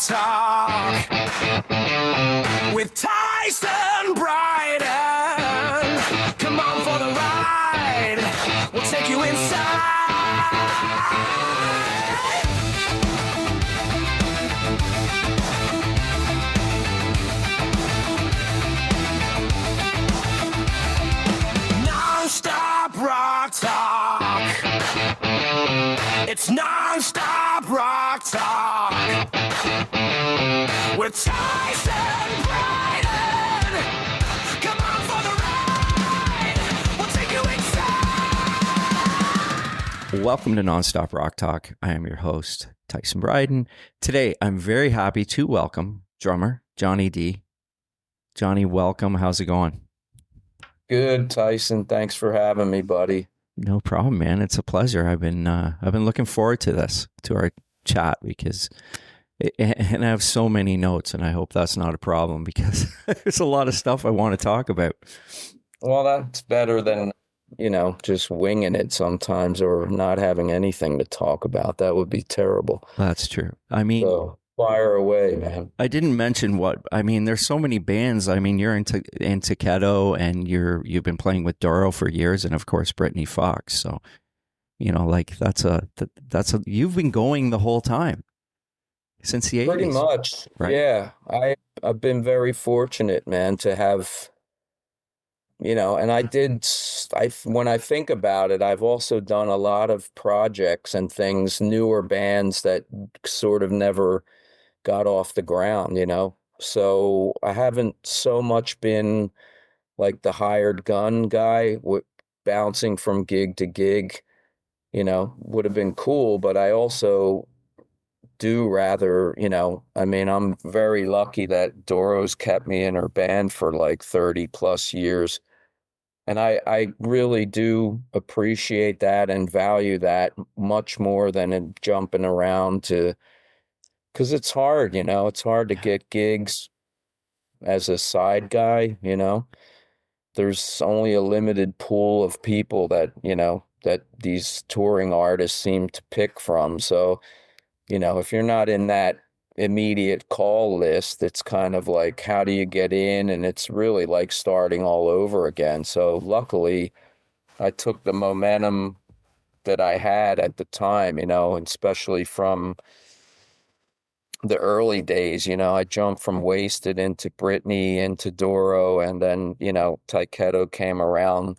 Talk with Tyson Bryden. Come on for the ride. We'll take you inside. Non-stop rock talk. It's non-stop rock talk with Tyson Bryden. Come on for the ride. We'll take you inside. Welcome to Nonstop Rock Talk. I am your host, Tyson Bryden. Today, I'm very happy to welcome drummer Johnny Dee. Johnny, welcome. How's it going? Good, Tyson. Thanks for having me, buddy. No problem, man. It's a pleasure. I've been looking forward to our chat, because and I have so many notes, and I hope that's not a problem, because there's a lot of stuff I want to talk about. Well, that's better than, just winging it sometimes or not having anything to talk about. That would be terrible. That's true. I mean, so fire away, man. I didn't mention there's so many bands. I mean, you're in Tyketto, and you've been playing with Doro for years, and of course Britny Fox. So, that's you've been going the whole time since the 80s. Pretty much. Right? Yeah. I've been very fortunate, man, to have, and when I think about it, I've also done a lot of projects and things, newer bands that sort of never got off the ground, so I haven't so much been like the hired gun guy bouncing from gig to gig. Would have been cool, but I also do rather, I'm very lucky that Doro's kept me in her band for like 30 plus years, and I really do appreciate that and value that much more than in jumping around because it's hard, it's hard to get gigs as a side guy, There's only a limited pool of people that, that these touring artists seem to pick from. So, if you're not in that immediate call list, it's kind of like, how do you get in? And it's really like starting all over again. So luckily, I took the momentum that I had at the time, and especially from the early days, I jumped from Waysted into Britny into Doro, and then, Tyketto came around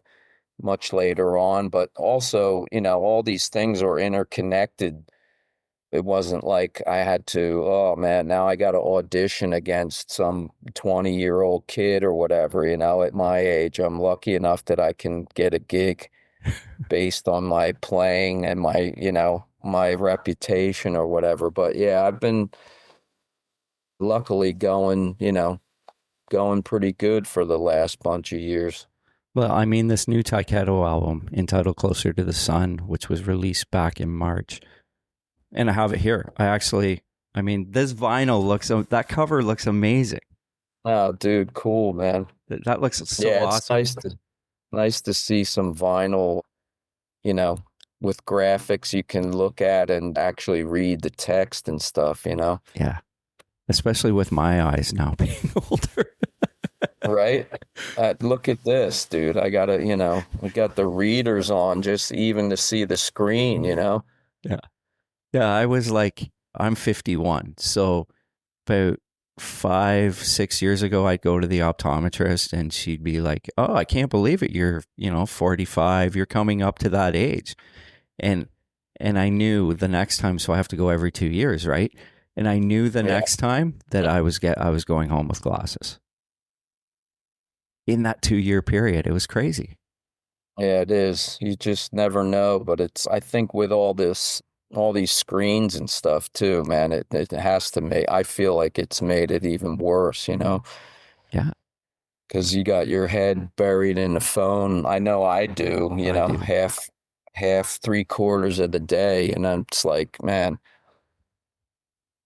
much later on, but also, all these things are interconnected. It wasn't like I had to, oh man, now I got to audition against some 20-year-old kid or whatever, at my age. I'm lucky enough that I can get a gig based on my playing and my, my reputation or whatever. But yeah, I've been luckily going pretty good for the last bunch of years. Well, I mean, this new Tyketto album entitled Closer to the Sun, which was released back in March, and I have it here. This vinyl that cover looks amazing. Oh, dude, cool, man. That looks so awesome. It's nice to see some vinyl, with graphics you can look at and actually read the text and stuff, Yeah. Especially with my eyes now being older. Right? Look at this, dude. I got we got the readers on just even to see the screen, Yeah. Yeah, I was like, I'm 51. So about 5-6 years ago, I'd go to the optometrist and she'd be like, oh, I can't believe it. You're, 45. You're coming up to that age. And I knew the next time, so I have to go every 2 years, right? And I knew the next time that I was going home with glasses. In that 2-year period, it was crazy. Yeah, it is. You just never know, but I think with all these screens and stuff too, man, it has to I feel like it's made it even worse, Yeah. Because you got your head buried in the phone. I know I do, I do. half 3/4 of the day, and I'm just like, man.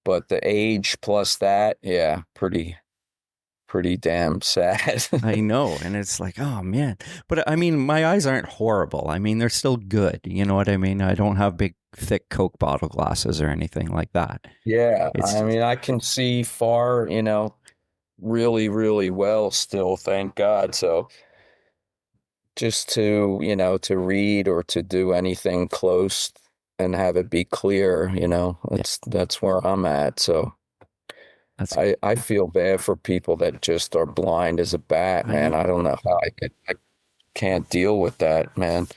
But the age plus that, yeah, pretty damn sad. I know. And it's like, oh man. But I mean, my eyes aren't horrible. I mean, they're still good. You know what I mean? I don't have big thick Coke bottle glasses or anything like that. Yeah, It's I mean, I can see far, really, really well still, thank God. So just to, to read or to do anything close and have it be clear, yeah, that's where I'm at. So that's I feel bad for people that just are blind as a bat, I man. know. I don't know how I can't deal with that, man.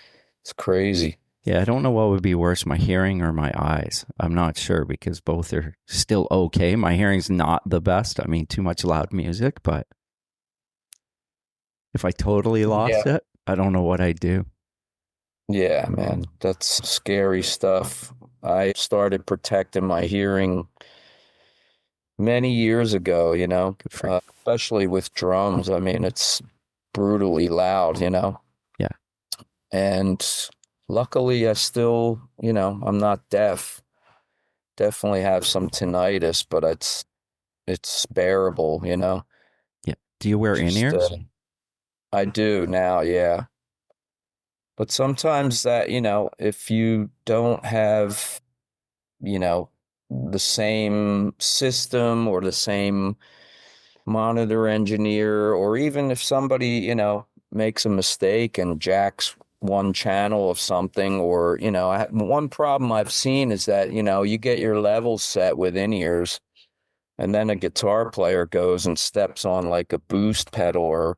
It's crazy. Yeah, I don't know what would be worse, my hearing or my eyes. I'm not sure because both are still okay. My hearing's not the best. I mean, too much loud music, but if I totally Yeah. lost it, I don't know what I'd do. Yeah, man. That's scary stuff. I started protecting my hearing many years ago, Good for you. especially with drums. I mean, it's brutally loud. Yeah. And luckily, I still, I'm not deaf. Definitely have some tinnitus, but it's bearable. Yeah. Do you wear in Just ears? I do now, yeah. But sometimes that, if you don't have, you know, the same system or the same monitor engineer, or even if somebody, makes a mistake and jacks one channel of something, or, one problem I've seen is that, you get your levels set with in-ears, and then a guitar player goes and steps on like a boost pedal or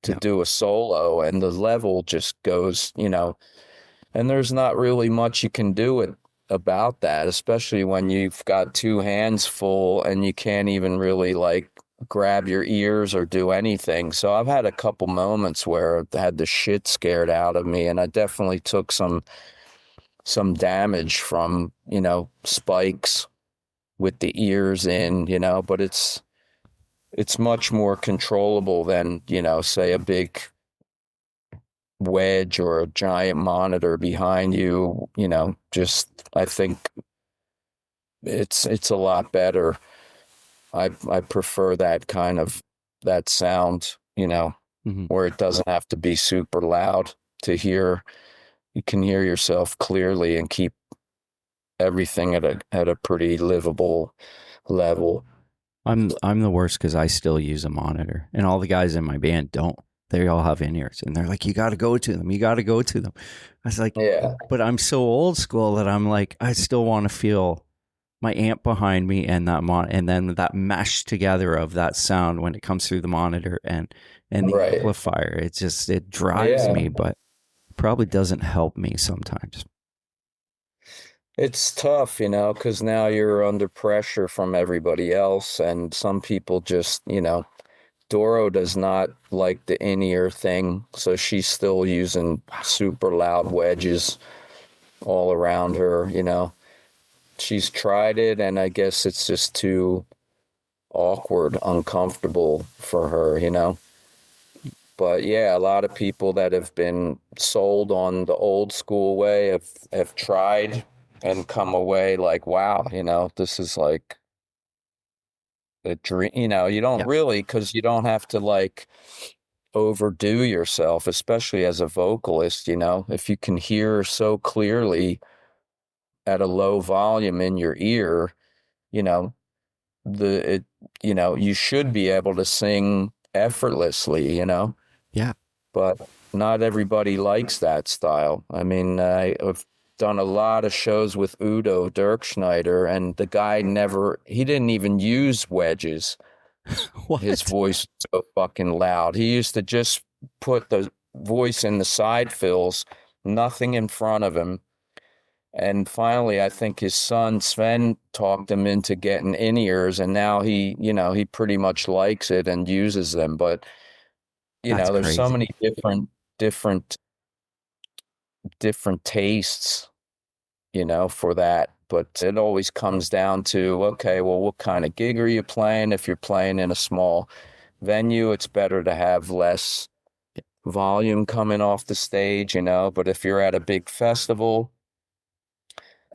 to Yeah. do a solo, and the level just goes, and there's not really much you can do about that, especially when you've got two hands full and you can't even really like grab your ears or do anything. So I've had a couple moments where I had the shit scared out of me, and I definitely took some damage from, spikes with the ears in, but it's much more controllable than, say a big wedge or a giant monitor behind you, just I think it's a lot better. I prefer that kind of that sound, Hmm. where it doesn't have to be super loud to hear. You can hear yourself clearly and keep everything at a pretty livable level. I'm the worst because I still use a monitor, and all the guys in my band don't. They all have in ears, and they're like, "You got to go to them. You got to go to them." I was like, Yeah, "But I'm so old school that I'm like, I still want to feel my amp behind me and and then that mesh together of that sound when it comes through the monitor and the right. amplifier. It drives Yeah. me, but probably doesn't help me sometimes. It's tough, because now you're under pressure from everybody else, and some people just, Doro does not like the in-ear thing, so she's still using super loud wedges all around her. She's tried it, and I guess it's just too awkward, uncomfortable for her. But yeah, a lot of people that have been sold on the old school way have tried and come away like, wow, this is like a dream. You don't Yeah, really, because you don't have to like overdo yourself, especially as a vocalist, if you can hear so clearly at a low volume in your ear, you know, you should be able to sing effortlessly. yeah. But not everybody likes that style. I mean, I've done a lot of shows with Udo Dirkschneider, and the guy he didn't even use wedges. His What? voice was so fucking loud. He used to just put the voice in the side fills, nothing in front of him. And finally, I think his son Sven talked him into getting in-ears, and now he pretty much likes it and uses them. But That's there's so crazy. many different different tastes, for that. But it always comes down to, okay, well, what kind of gig are you playing? If you're playing in a small venue, it's better to have less volume coming off the stage. But if you're at a big festival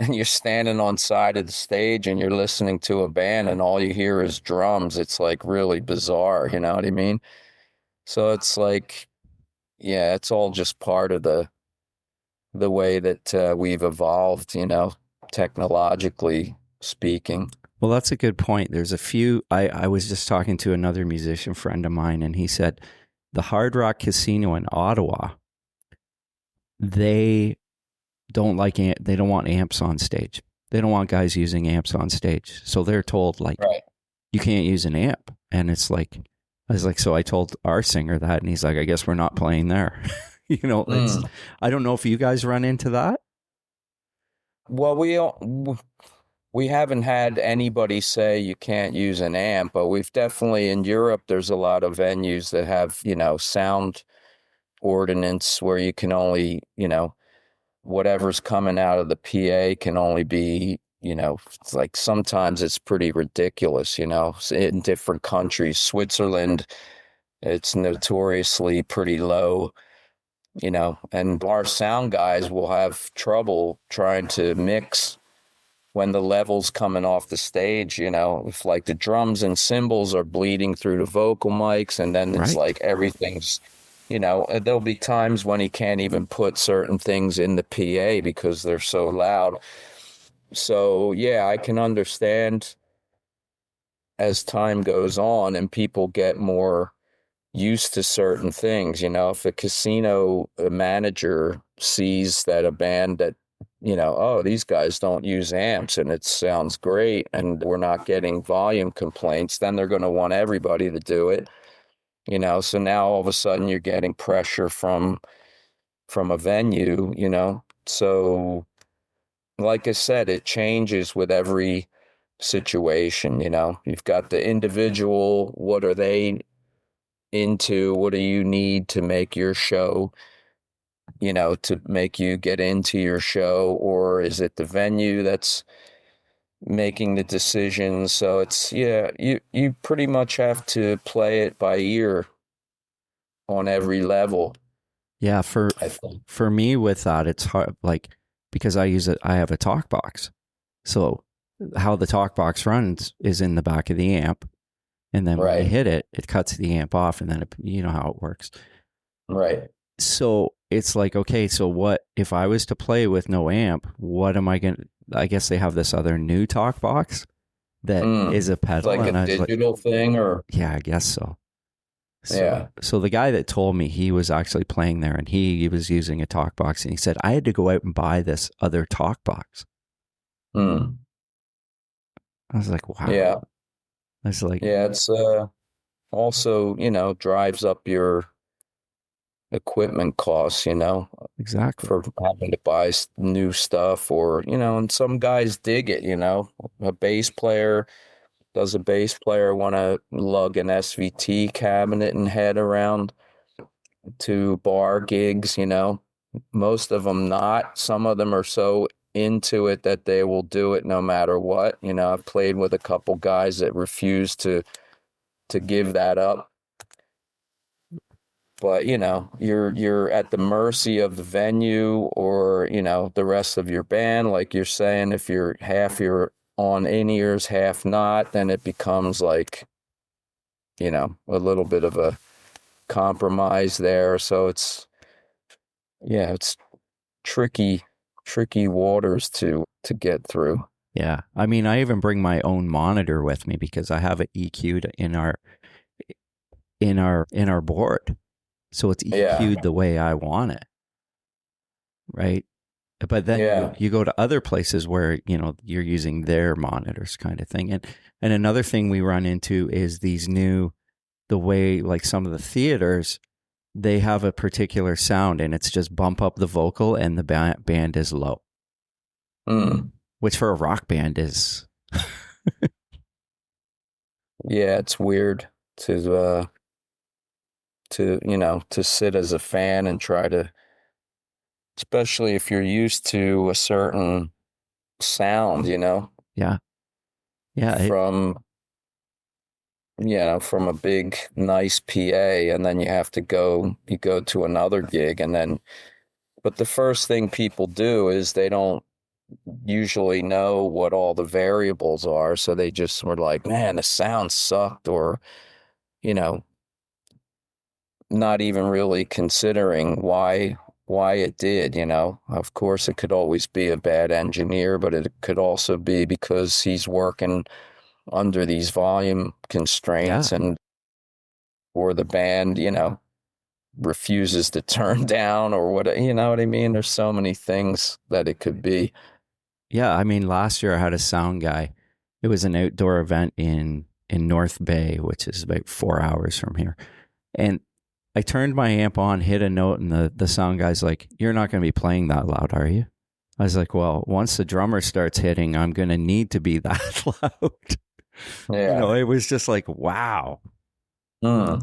and you're standing on side of the stage and you're listening to a band and all you hear is drums, it's like really bizarre, you know what I mean? So it's like, yeah, it's all just part of the way that we've evolved, technologically speaking. Well, that's a good point. There's a few. I was just talking to another musician friend of mine, and he said the Hard Rock Casino in Ottawa, they they don't want amps on stage. They don't want guys using amps on stage. So they're told like, Right. you can't use an amp. And it's like, I was like, so I told our singer that, and he's like, I guess we're not playing there. It's, I don't know if you guys run into that. Well, we haven't had anybody say you can't use an amp, but we've definitely in Europe, there's a lot of venues that have, sound ordinance where you can only, whatever's coming out of the PA can only be, it's like sometimes it's pretty ridiculous, in different countries. Switzerland, it's notoriously pretty low, and our sound guys will have trouble trying to mix when the level's coming off the stage, if like the drums and cymbals are bleeding through the vocal mics, and then it's Right. like everything's, there'll be times when he can't even put certain things in the PA because they're so loud. So, yeah, I can understand as time goes on and people get more used to certain things, if a casino manager sees that a band that, oh, these guys don't use amps and it sounds great and we're not getting volume complaints, then they're going to want everybody to do it, so now all of a sudden you're getting pressure from a venue, so like I said, it changes with every situation, you've got the individual, what are they into, what do you need to make your show, to make you get into your show, or is it the venue that's making the decisions? So it's, yeah, you pretty much have to play it by ear on every level, Yeah. I think. For me with that, it's hard, like, because I have a talk box. So how the talk box runs is in the back of the amp. And then when you Right, hit it, it cuts the amp off, and then you know how it works. right. So it's like, okay, so what if I was to play with no amp? What am I going to? I guess they have this other new talk box that is a It's pedal. like a And I was like, digital thing, or yeah, I guess so. yeah. So the guy that told me, he was actually playing there, and he was using a talk box, and he said, I had to go out and buy this other talk box. Mm. I was like, wow. Yeah. I was like, Yeah, it's also, drives up your equipment costs, exactly. for having to buy new stuff, or, and some guys dig it, a bass player, does a bass player want to lug an SVT cabinet and head around to bar gigs, most of them not. Some of them are so into it that they will do it no matter what. I've played with a couple guys that refuse to give that up. But you're at the mercy of the venue, or the rest of your band, like you're saying. If you're on in-ears, half not, then it becomes like a little bit of a compromise there. So it's tricky waters to get through. Yeah. I mean, I even bring my own monitor with me because I have it EQ'd in our board. So it's Yeah, EQ'd the way I want it. Right. But then yeah. you go to other places where, you're using their monitors kind of thing. And another thing we run into is the way, like some of the theaters, they have a particular sound, and it's just bump up the vocal and the band is low, Mm. which for a rock band is, Yeah, it's weird to sit as a fan and try to, especially if you're used to a certain sound, yeah. Yeah. from from a big nice PA, and then you go to another gig, and then but the first thing people do is they don't usually know what all the variables are, so they just were like, man, the sound sucked, or you know not even really considering why why it did, you know. Of course, it could always be a bad engineer, but it could also be because he's working under these volume Yeah. constraints and or the band, you know, refuses to turn down or what, you know what I mean? There's so many things that it could be. Yeah. I mean, last year I had a sound guy. It was an outdoor event in North Bay, which is about 4 hours from here. And I turned my amp on, hit a note, and the sound guy's like, "You're not going to be playing that loud, are you?" I was like, "Well, once the drummer starts hitting, I'm going to need to be that loud." Yeah. It was just like, wow. Mm.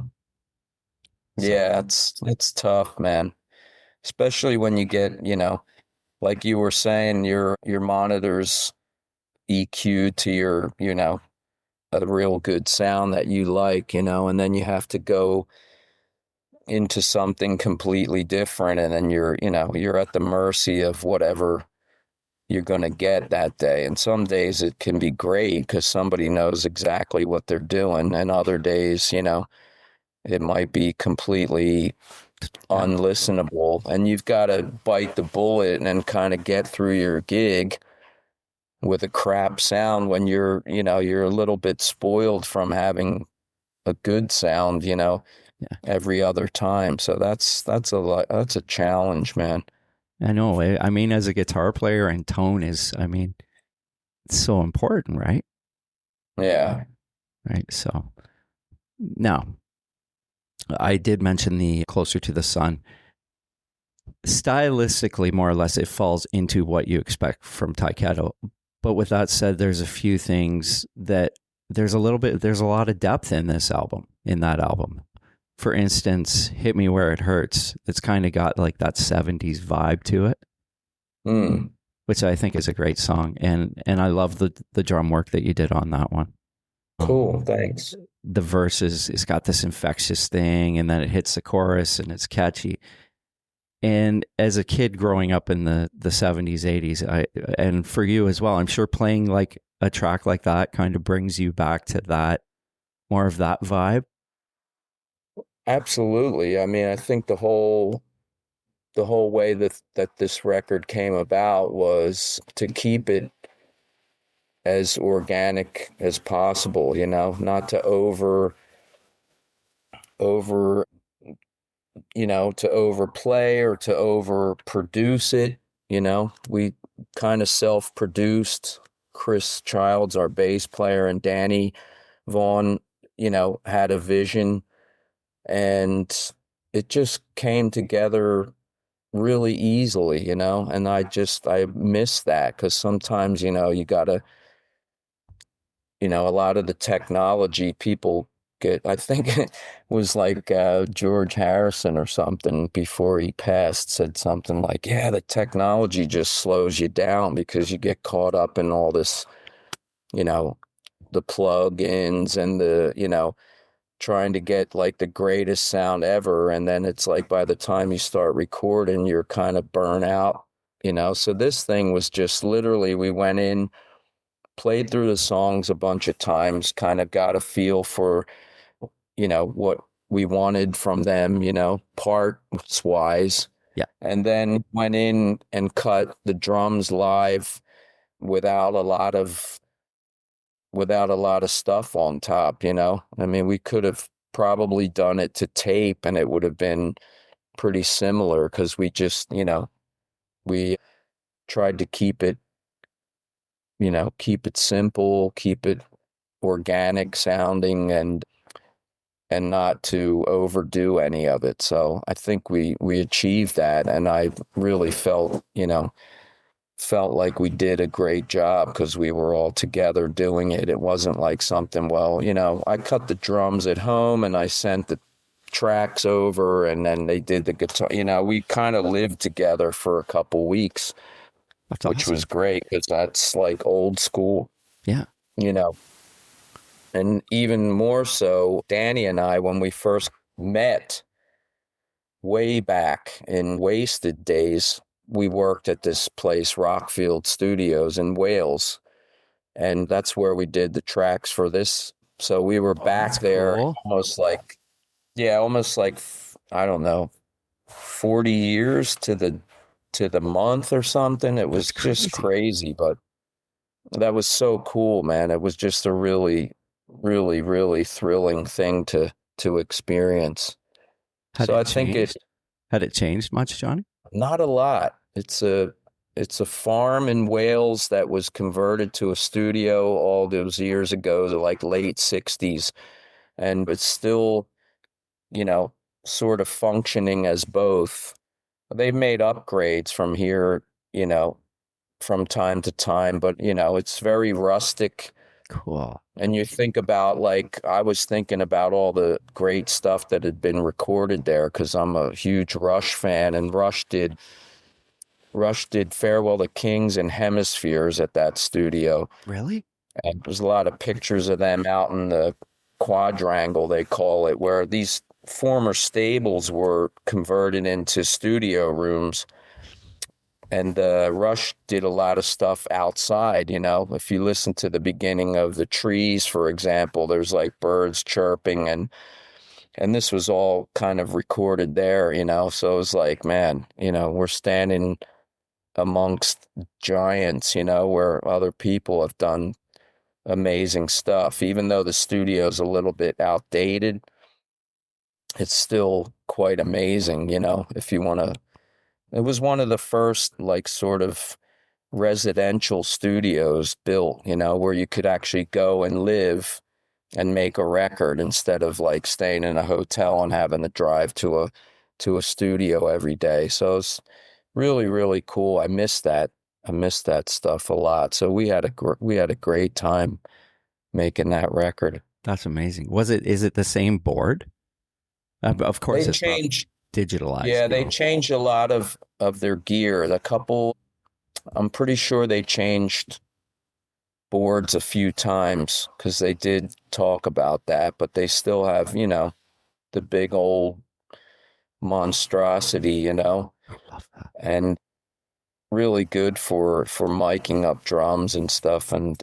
So, Yeah, it's tough, man. Especially when you get, you know, like you were saying, your monitors EQ to your, you know, a real good sound that you like, you know, and then you have to go into something completely different and then you're, you know, you're at the mercy of whatever you're going to get that day. And some days it can be great because somebody knows exactly what they're doing, and other days, you know, it might be completely yeah, unlistenable, and you've got to bite the bullet and kind of get through your gig with a crap sound when you're, you know, you're a little bit spoiled from having a good sound, you know, yeah. every other time. So that's a lot, that's a challenge, man. I know. I mean, as a guitar player, and tone is, I mean, it's so important, right? Yeah. Right. So now, I did mention the Closer to the Sun. Stylistically, more or less, it falls into what you expect from Tyketto. But with that said, there's a few things that there's a lot of depth in this album, in that album. For instance, Hit Me Where It Hurts. It's kind of got like that 70s vibe to it, Mm. which I think is a great song. And I love the drum work that you did on that one. Cool. Thanks. The verses, it's got this infectious thing, and then it hits the chorus and it's catchy. And as a kid growing up in the 70s, 80s, and for you as well, I'm sure playing like a track like that kind of brings you back to that, more of that vibe. Absolutely. I mean, I think the whole way that this record came about was to keep it as organic as possible, you know, not to over, you know, to overplay or to overproduce it, you know. We kind of self-produced. Chris Childs, our bass player, and Danny Vaughan, you know, had a vision, and it just came together really easily, you know. And I miss that because sometimes, you know, you gotta, you know, a lot of the technology people get, I think it was like George Harrison or something before he passed said something like, yeah, the technology just slows you down because you get caught up in all this, you know, the plug-ins and the, you know, trying to get like the greatest sound ever. And then it's like by the time you start recording, you're kind of burnt out, you know. So this thing was just literally, we went in, played through the songs a bunch of times, kind of got a feel for, you know, what we wanted from them, you know, parts wise. Yeah. And then went in and cut the drums live without a lot of stuff on top, you know. I mean, we could have probably done it to tape and it would have been pretty similar because we just, you know, we tried to keep it, you know, keep it simple, keep it organic sounding and not to overdo any of it. So I think we achieved that, and I really felt, you know, felt like we did a great job because we were all together doing it. It wasn't like something, well, you know, I cut the drums at home and I sent the tracks over and then they did the guitar. You know, we kind of lived together for a couple weeks, That's which awesome. was great because that's like old school, Yeah. you know. And even more so, Danny and I, when we first met way back in Waysted days, we worked at this place, Rockfield Studios in Wales. And that's where we did the tracks for this. So we were back That's there cool. almost like, yeah, almost like, I don't know, 40 years to the month or something. It was That's just crazy. crazy, but that was so cool, man. It was just a really, really, really thrilling thing to experience. Had So it I think changed? Had it changed much, Johnny? not a lot. It's a farm in Wales that was converted to a studio all those years ago, the like late 60s, and it's still, you know, sort of functioning as both. They've made upgrades from here, you know, from time to time, but it's very rustic. Cool. And you think about, like, I was thinking about all the great stuff that had been recorded there because I'm a huge Rush fan, and Rush did Farewell to Kings and Hemispheres at that studio. Really? And there's a lot of pictures of them out in the quadrangle, they call it, where these former stables were converted into studio rooms. And Rush did a lot of stuff outside, If you listen to the beginning of The Trees, for example, there's like birds chirping, and this was all kind of recorded there, So it was like, man, we're standing amongst giants, where other people have done amazing stuff. Even though the studio's a little bit outdated, it's still quite amazing, if you want to. It was one of the first, like, sort of residential studios built, where you could actually go and live and make a record instead of like staying in a hotel and having to drive to a studio every day. So it's really, really cool. I miss that. I miss that stuff a lot. So we had a great time making that record. That's amazing. Is it the same board? Of course, They it's not changed, digitalized. yeah, they changed a lot of their gear. I'm pretty sure they changed boards a few times because they did talk about that, but they still have, the big old monstrosity, I love that. and really good for miking up drums and stuff. And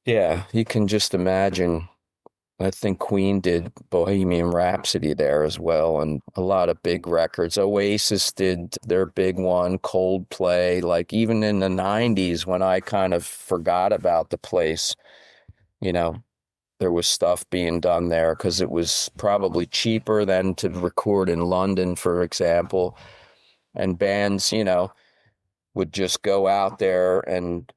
yeah, you can just imagine. I think Queen did Bohemian Rhapsody there as well, and a lot of big records. Oasis did their big one, Coldplay, like even in the 90s when I kind of forgot about the place, you know, there was stuff being done there because it was probably cheaper than to record in London, for example. And bands, would just go out there, and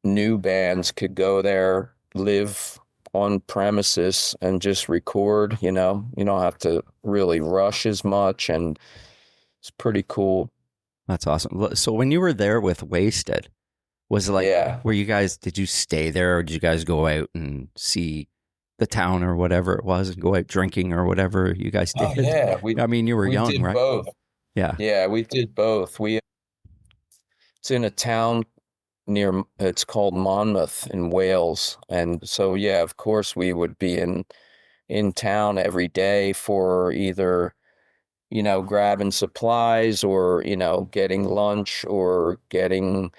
new bands could go there, live on premises, and just record. You don't have to really rush as much, and it's pretty cool. That's awesome. So when you were there with Waysted, was it like, Yeah. did you stay there or did you guys go out and see the town or whatever it was and go out drinking or whatever you guys Oh did? yeah, we I mean, you were we young, did right? both. Yeah. Yeah, we did both. It's in a town near, it's called Monmouth in Wales. And so yeah, of course we would be in town every day for either, grabbing supplies or, getting lunch or getting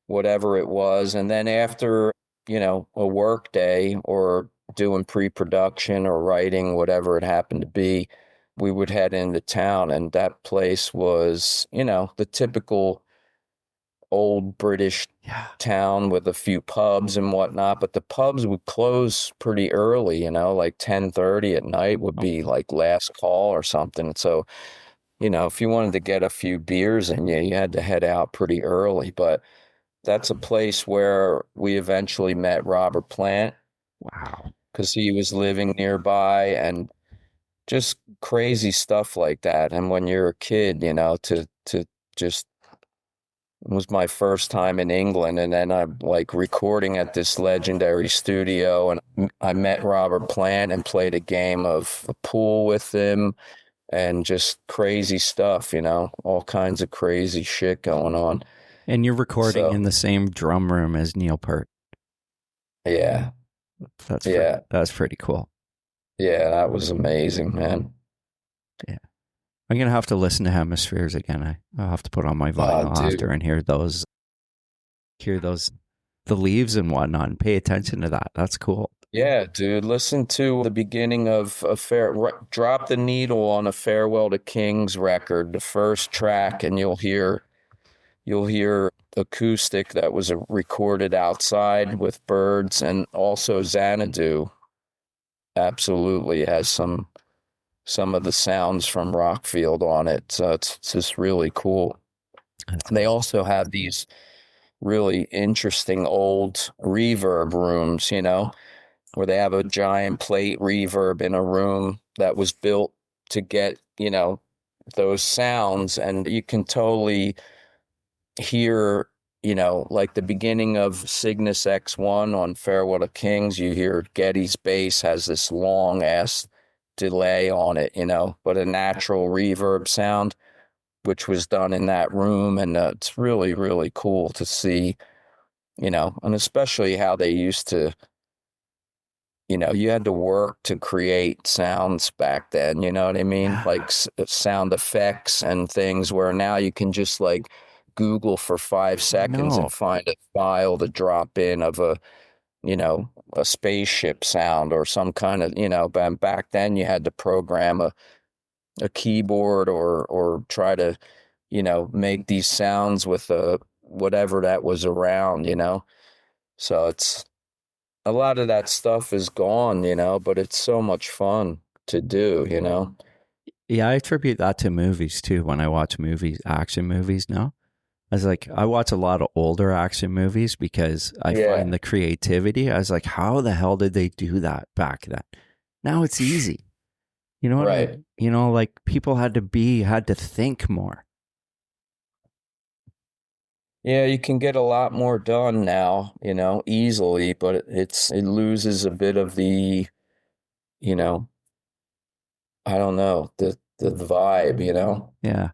whatever it was. And then after, a work day or doing pre-production or writing, whatever it happened to be, we would head into town. And that place was, the typical old British Yeah. town with a few pubs and whatnot, but the pubs would close pretty early, like 10:30 at night would be like last call or something. So, if you wanted to get a few beers in you, you had to head out pretty early. But that's a place where we eventually met Robert Plant Wow. because he was living nearby, and just crazy stuff like that. And when you're a kid, to just, it was my first time in England, and then I'm like recording at this legendary studio, and I met Robert Plant and played a game of pool with him, and just crazy stuff, all kinds of crazy shit going on. And you're recording So in the same drum room as Neil Peart. yeah, yeah, That's pretty cool. yeah, that was amazing, man. Yeah. I'm going to have to listen to Hemispheres again. I'll have to put on my vinyl Dude. after and hear those, the leaves and whatnot, and pay attention to that. That's cool. Yeah, dude, listen to the beginning of a drop the needle on a Farewell to Kings record, the first track, and you'll hear acoustic that was recorded outside with birds, and also Xanadu absolutely has some of the sounds from Rockfield on it. So it's just really cool. They also have these really interesting old reverb rooms, where they have a giant plate reverb in a room that was built to get, those sounds, and you can totally hear, like the beginning of Cygnus X1 on Farewell to Kings, you hear Getty's bass has this long ass delay on it, but a natural reverb sound, which was done in that room. And it's really, really cool to see, and especially how they used to, you had to work to create sounds back then, you know what I mean? Like sound effects and things, where now you can just like Google for 5 seconds No. and find a file to drop in of a spaceship sound or some kind of, but back then you had to program a keyboard or try to, make these sounds with whatever that was around, So it's a lot of that stuff is gone, but it's so much fun to do. Yeah, I attribute that to movies too. When I watch movies, action movies now, I was like, I watch a lot of older action movies because I Yeah, find the creativity. I was like, how the hell did they do that back then? Now it's easy. You know what I right. mean? Like people had to think more. Yeah, you can get a lot more done now, easily, but it loses a bit of the, you know, I don't know, the vibe. Yeah.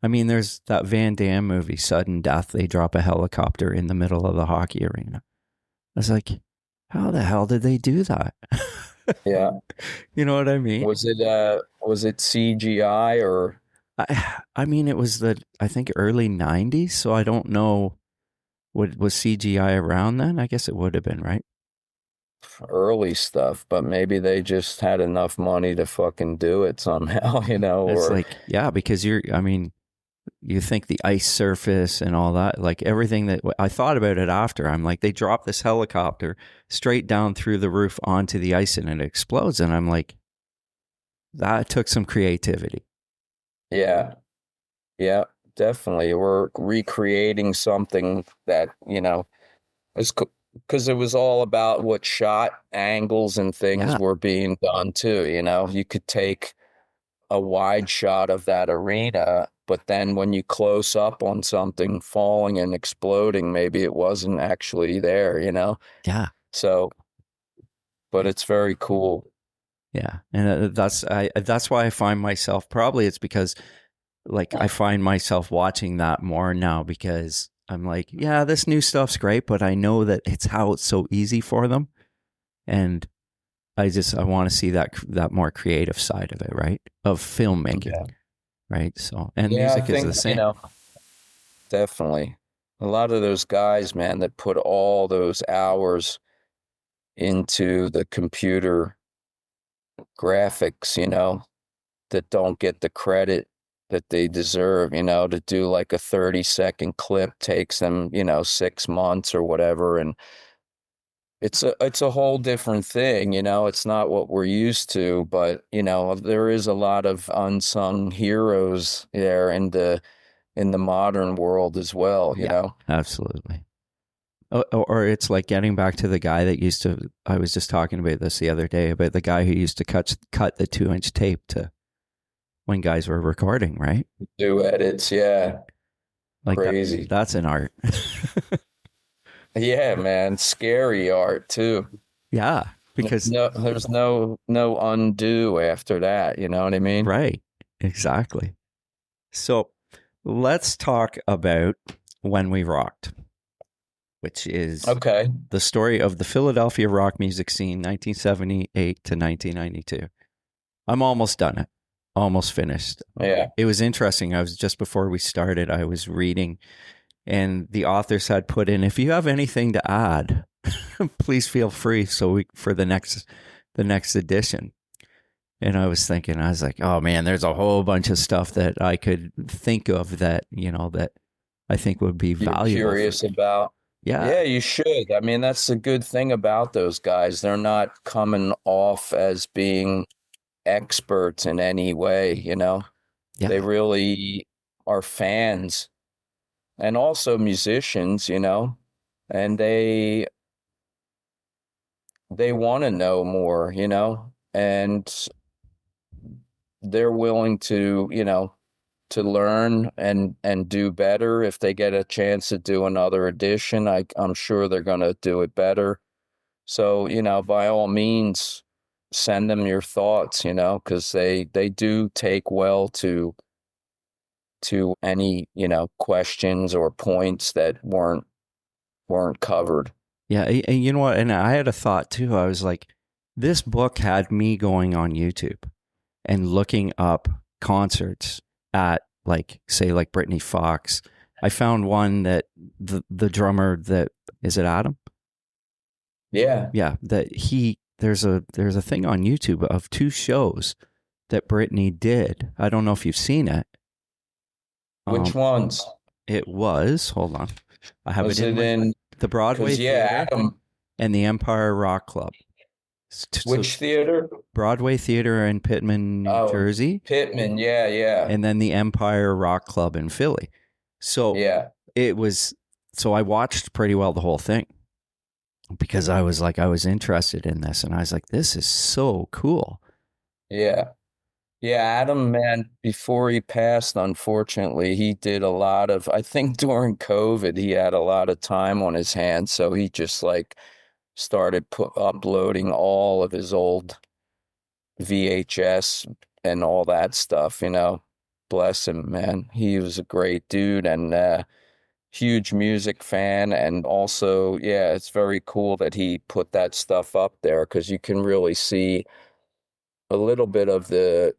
I mean, there's that Van Damme movie, Sudden Death. They drop a helicopter in the middle of the hockey arena. I was like, how the hell did they do that? Yeah. You know what I mean? Was it CGI or I mean, it was I think early 90s. So I don't know what was CGI around then. I guess it would have been, right? early stuff, but maybe they just had enough money to fucking do it somehow, It's or like, yeah, because I mean, you think the ice surface and all that, like everything that I thought about it after. I'm like, they drop this helicopter straight down through the roof onto the ice and it explodes. And I'm like, that took some creativity. yeah, yeah, definitely. We're recreating something that, is because it was all about what shot angles and things Yeah. were being done too, You could take a wide shot of that arena, but then when you close up on something falling and exploding, maybe it wasn't actually there. Yeah. So, but it's very cool. Yeah. And that's why I find myself, probably it's because like I find myself watching that more now because I'm like, yeah, this new stuff's great, but I know that it's so easy for them. And I want to see that more creative side of it, right? Of filmmaking, Yeah. right? So, and Yeah, I music is think, the same. definitely. A lot of those guys, man, that put all those hours into the computer graphics, that don't get the credit that they deserve, to do like a 30-second clip takes them, 6 months or whatever. And it's a whole different thing, it's not what we're used to, but there is a lot of unsung heroes there in the modern world as well, Yeah, absolutely. Or it's like getting back to the guy that used to, I was just talking about this the other day, about the guy who used to cut the 2-inch tape to when guys were recording, right? Do edits, yeah. Like Crazy. that's an art. Yeah, man, scary art too. Yeah, because No, there's no undo after that, you know what I mean? right, exactly. So let's talk about When We Rocked, which is Okay. the story of the Philadelphia rock music scene, 1978 to 1992. I'm almost done it, almost finished. Yeah. It was interesting. I was just before we started, I was reading, and the authors had put in, if you have anything to add, please feel free for the next edition. And I was thinking, I was like, oh man, there's a whole bunch of stuff that I could think of that, that I think would be You're valuable. curious about. Yeah. Yeah, you should. I mean, that's the good thing about those guys. They're not coming off as being experts in any way, Yeah. They really are fans and also musicians, and they want to know more, and they're willing to, to learn and do better. If they get a chance to do another edition, I'm sure they're going to do it better. So, by all means, send them your thoughts, because they do take well to any, questions or points that weren't covered. Yeah. And you know what? And I had a thought too. I was like, this book had me going on YouTube and looking up concerts at say Britny Fox. I found one that the drummer that, is it Adam? Yeah. Yeah. There's a thing on YouTube of 2 shows that Britney did. I don't know if you've seen it. Which ones? It was, hold on. I have Was it in the Broadway Theater and the Empire Rock Club. Which theater? Broadway Theater in Pittman, New Jersey. Pittman, yeah. And then the Empire Rock Club in Philly. So so I watched pretty well the whole thing because I was interested in this, and I was like, this is so cool. Yeah. Yeah, Adam, man, before he passed, unfortunately, he did a lot of, I think during COVID, he had a lot of time on his hands. So he just started uploading all of his old VHS and all that stuff, Bless him, man. He was a great dude and huge music fan. And also, yeah, it's very cool that he put that stuff up there because you can really see a little bit of the,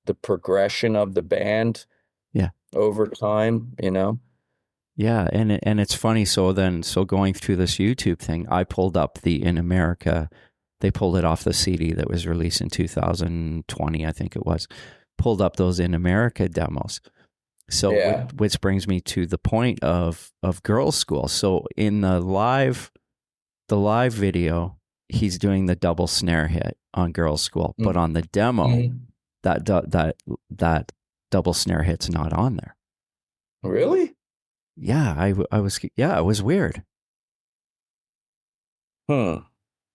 the progression of the band. Yeah. Over time, Yeah. And it's funny. So going through this YouTube thing, I pulled up the In America. They pulled it off the CD that was released in 2020, I think it was. Pulled up those In America demos. So which brings me to the point of Girls' School. So in the live video, he's doing the double snare hit on Girls' School, but on the demo, that double snare hit's not on there. Really? Yeah, I was. Yeah, it was weird. I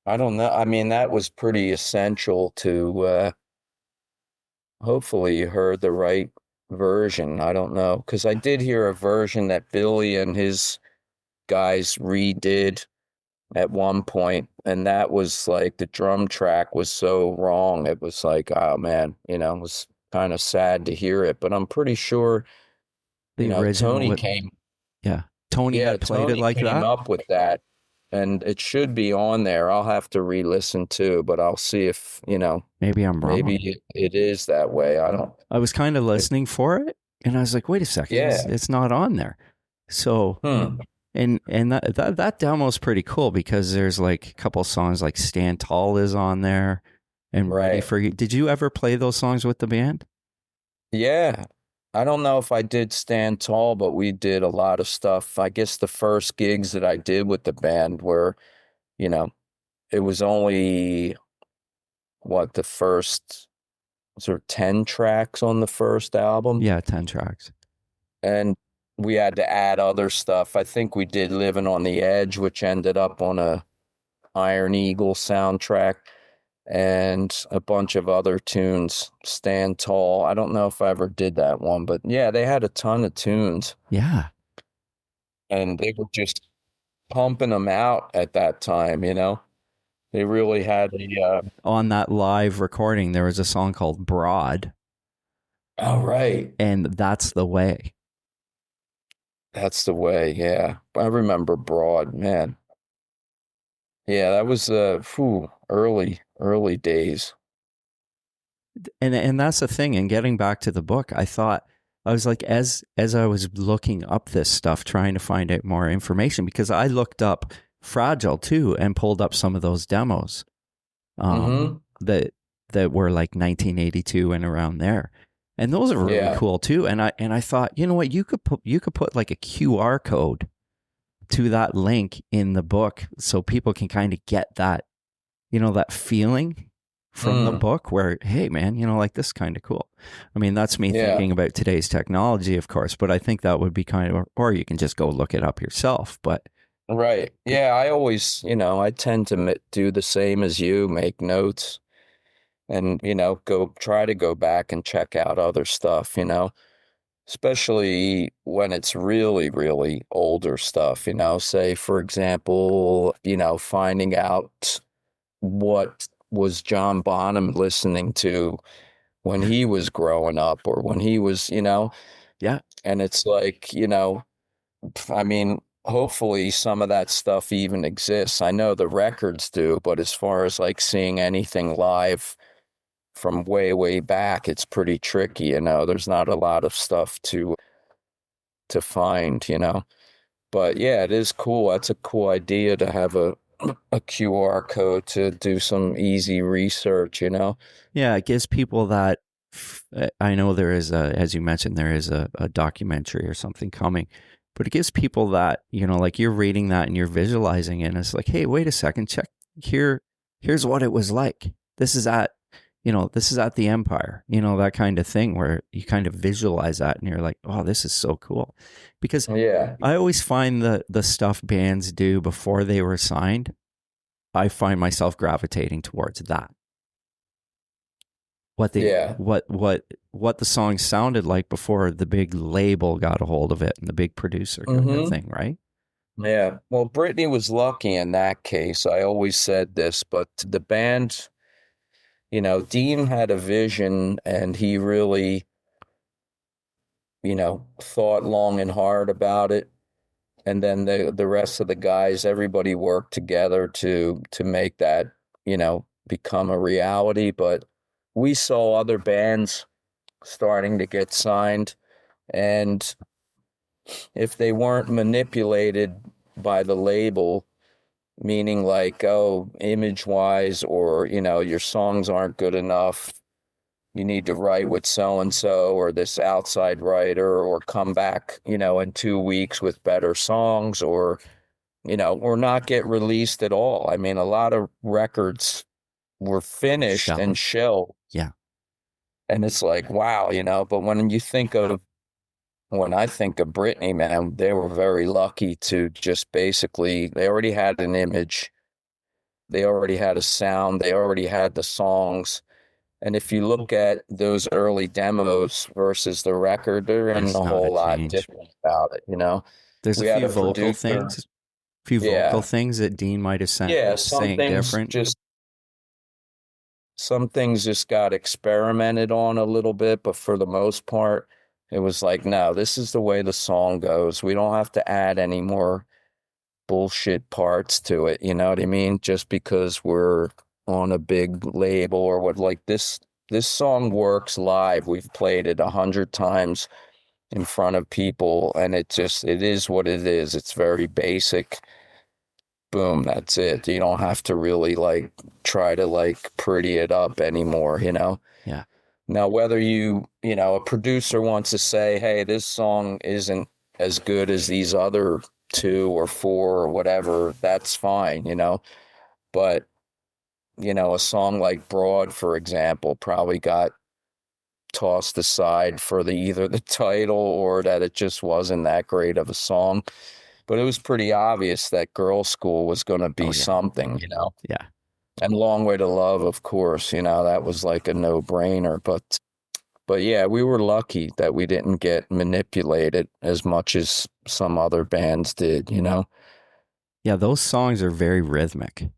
don't know. I mean, that was pretty essential to. Hopefully, you heard the right version. I don't know, because I did hear a version that Billy and his guys redid at one point, and that was the drum track was so wrong. It was oh man, it was kind of sad to hear it, but I'm pretty sure the original Tony came. Yeah, Tony had played Tony it like came that. Up with that, and it should be on there. I'll have to re-listen too, but I'll see if maybe I'm wrong. Maybe it is that way. I was kind of listening for it, and I was like, wait a second, it's not on there. So. And that demo's pretty cool because there's a couple songs like Stand Tall is on there and Ready for You. Did you ever play those songs with the band? Yeah. I don't know if I did Stand Tall, but we did a lot of stuff. I guess the first gigs that I did with the band were, it was only the first sort of 10 tracks on the first album. Yeah, 10 tracks. And we had to add other stuff. I think we did Living on the Edge, which ended up on a Iron Eagle soundtrack, and a bunch of other tunes. Stand Tall. I don't know if I ever did that one, but yeah, they had a ton of tunes. Yeah. And they were just pumping them out at that time, They really had on that live recording, there was a song called Broad. Oh, right. And That's the Way. That's the Way, yeah. I remember Broad, man. Yeah, that was early days. And that's the thing. And getting back to the book, I thought, I was like, as I was looking up this stuff, trying to find out more information, because I looked up Fragile too, and pulled up some of those demos that were like 1982 and around there. And those are really cool too. And I thought, you know what, you could put like a QR code to that link in the book so people can kind of get that, that feeling from the book where, hey man, like this is kind of cool. I mean, that's me thinking about today's technology, of course, but I think that would be kind of, or you can just go look it up yourself. But right. Yeah. I always, I tend to do the same as you, make notes and, try to go back and check out other stuff, especially when it's really, really older stuff, say, for example, finding out what was John Bonham listening to when he was growing up or when he was, yeah. And it's like, I mean, hopefully some of that stuff even exists. I know the records do, but as far as like seeing anything live from way, way back, it's pretty tricky, There's not a lot of stuff to find, But yeah, it is cool. That's a cool idea to have a QR code to do some easy research, Yeah, it gives people that. I know there is as you mentioned, there is a documentary or something coming, but it gives people that, like you're reading that and you're visualizing it, and it's like, hey, wait a second, check here. Here's what it was like. This is at the Empire, that kind of thing where you kind of visualize that and you're like, oh, this is so cool. Because I always find the stuff bands do before they were signed, I find myself gravitating towards that. What the song sounded like before the big label got a hold of it and the big producer kind of thing, right? Yeah. Well, Britney was lucky in that case. I always said this, but the band, Dean had a vision and he really, thought long and hard about it. And then the rest of the guys, everybody worked together to make that, become a reality. But we saw other bands starting to get signed, and if they weren't manipulated by the label, meaning like, oh, image wise, or, your songs aren't good enough, you need to write with so and so or this outside writer, or come back, in 2 weeks with better songs, or not get released at all. I mean, a lot of records were finished and shelved. Yeah. And it's like, wow, but when I think of Britney, man, they were very lucky to just basically, they already had an image, they already had a sound, they already had the songs. And if you look at those early demos versus the record, there isn't a whole lot different about it, There's a few vocal things that Dean might have saying different. Some things just got experimented on a little bit, but for the most part, it was like, no, this is the way the song goes. We don't have to add any more bullshit parts to it. You know what I mean? Just because we're on a big label or what, like this song works live. We've played it 100 times in front of people, and it is what it is. It's very basic. Boom, that's it. You don't have to really like try to like pretty it up anymore, Yeah. Now, whether a producer wants to say, hey, this song isn't as good as these other 2 or 4 or whatever, that's fine, But, a song like Broad, for example, probably got tossed aside for either the title or that it just wasn't that great of a song. But it was pretty obvious that Girl School was going to be something, Yeah. And Long Way to Love, of course, that was like a no-brainer. But yeah, we were lucky that we didn't get manipulated as much as some other bands did, Yeah, those songs are very rhythmic.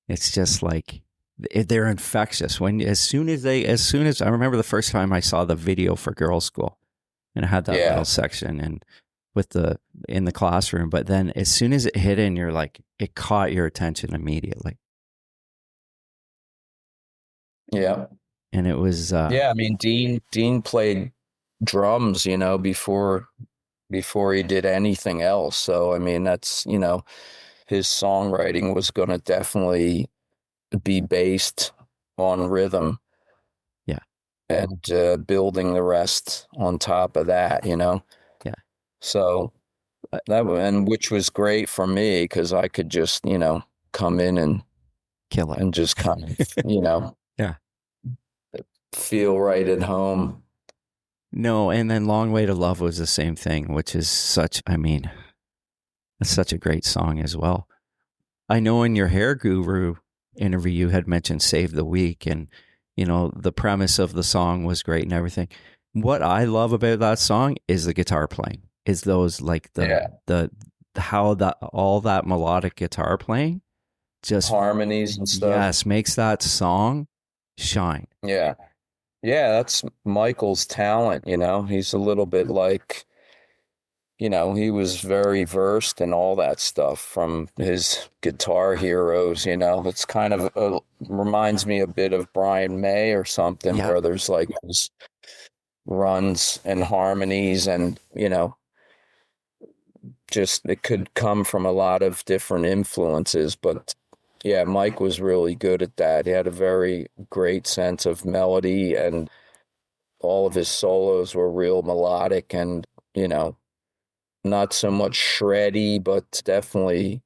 It's just like they're infectious. As soon as I remember the first time I saw the video for Girl School, and it had that little section and in the classroom, but then as soon as it hit in, you're like, it caught your attention immediately. Yeah. And it was I mean, Dean played drums, before he did anything else. So I mean, that's, his songwriting was going to definitely be based on rhythm. Yeah. And building the rest on top of that, Yeah. So and which was great for me because I could just, come in and Kill it. and just kind of, Yeah. feel right at home. No, and then Long Way to Love was the same thing, which is it's such a great song as well. I know in your Hair Guru interview, you had mentioned Save the Week, and, the premise of the song was great and everything. What I love about that song is the guitar playing, is those like how that all that melodic guitar playing just, Harmonies and stuff. yes, makes that song shine. Yeah. Yeah, that's Michael's talent, He's a little bit like, he was very versed in all that stuff from his guitar heroes, It's kind of reminds me a bit of Brian May or something, Yeah. where there's like those runs and harmonies and, just it could come from a lot of different influences. But yeah, Mike was really good at that. He had a very great sense of melody, and all of his solos were real melodic and, not so much shreddy, but definitely,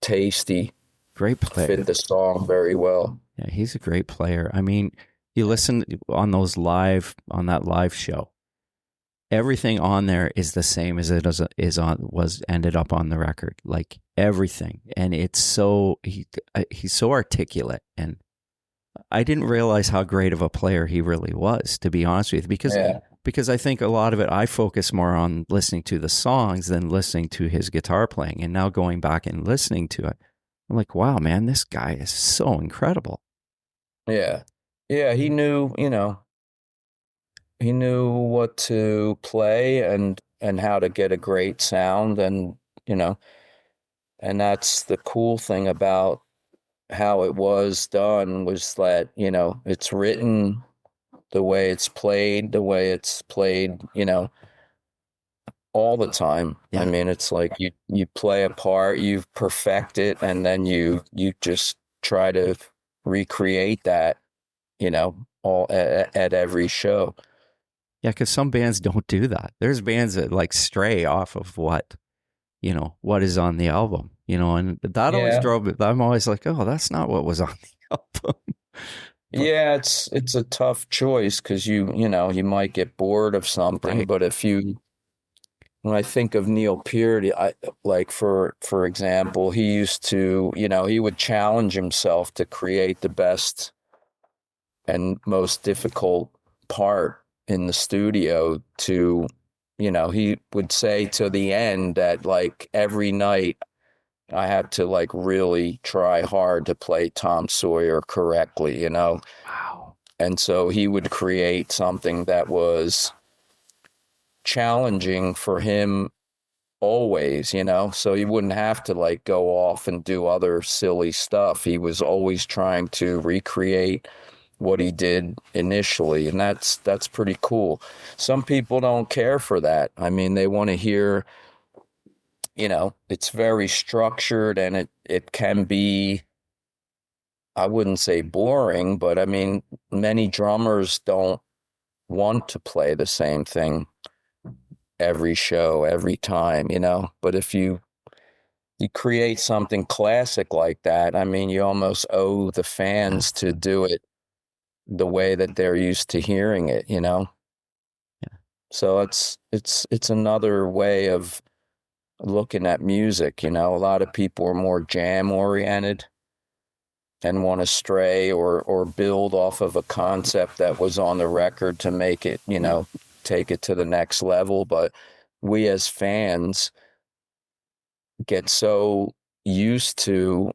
tasty. Great player. Fit the song very well. Yeah, he's a great player. I mean, you listen on that live show. Everything on there is the same as it was ended up on the record. Like everything, and it's he's so articulate, and I didn't realize how great of a player he really was, to be honest with you, because I think a lot of it I focus more on listening to the songs than listening to his guitar playing, and now going back and listening to it, I'm like, wow, man, this guy is so incredible. Yeah. Yeah, he knew what to play and how to get a great sound, and and that's the cool thing about how it was done, was that, it's written the way it's played, all the time. Yeah. I mean, it's like you play a part, you perfect it, and then you just try to recreate that, all at every show. Yeah, because some bands don't do that. There's bands that like stray off of what is on the album, and that always Yeah. drove it. I'm always like, oh, that's not what was on the album. Yeah, it's a tough choice because you might get bored of something, Right. but when I think of Neil Peart, I like for example, he used to, he would challenge himself to create the best and most difficult part in the studio to, he would say to the end that like every night I had to like really try hard to play Tom Sawyer correctly, Wow. And so he would create something that was challenging for him always, so he wouldn't have to like go off and do other silly stuff. He was always trying to recreate what he did initially, and that's pretty cool. Some people don't care for that. I mean, they want to hear, it's very structured, and it can be, I wouldn't say boring, but I mean, many drummers don't want to play the same thing every show, every time, But if you create something classic like that, I mean, you almost owe the fans to do it the way that they're used to hearing it, Yeah. So it's another way of looking at music, A lot of people are more jam oriented and want to stray or build off of a concept that was on the record to make it, take it to the next level. But we as fans get so used to,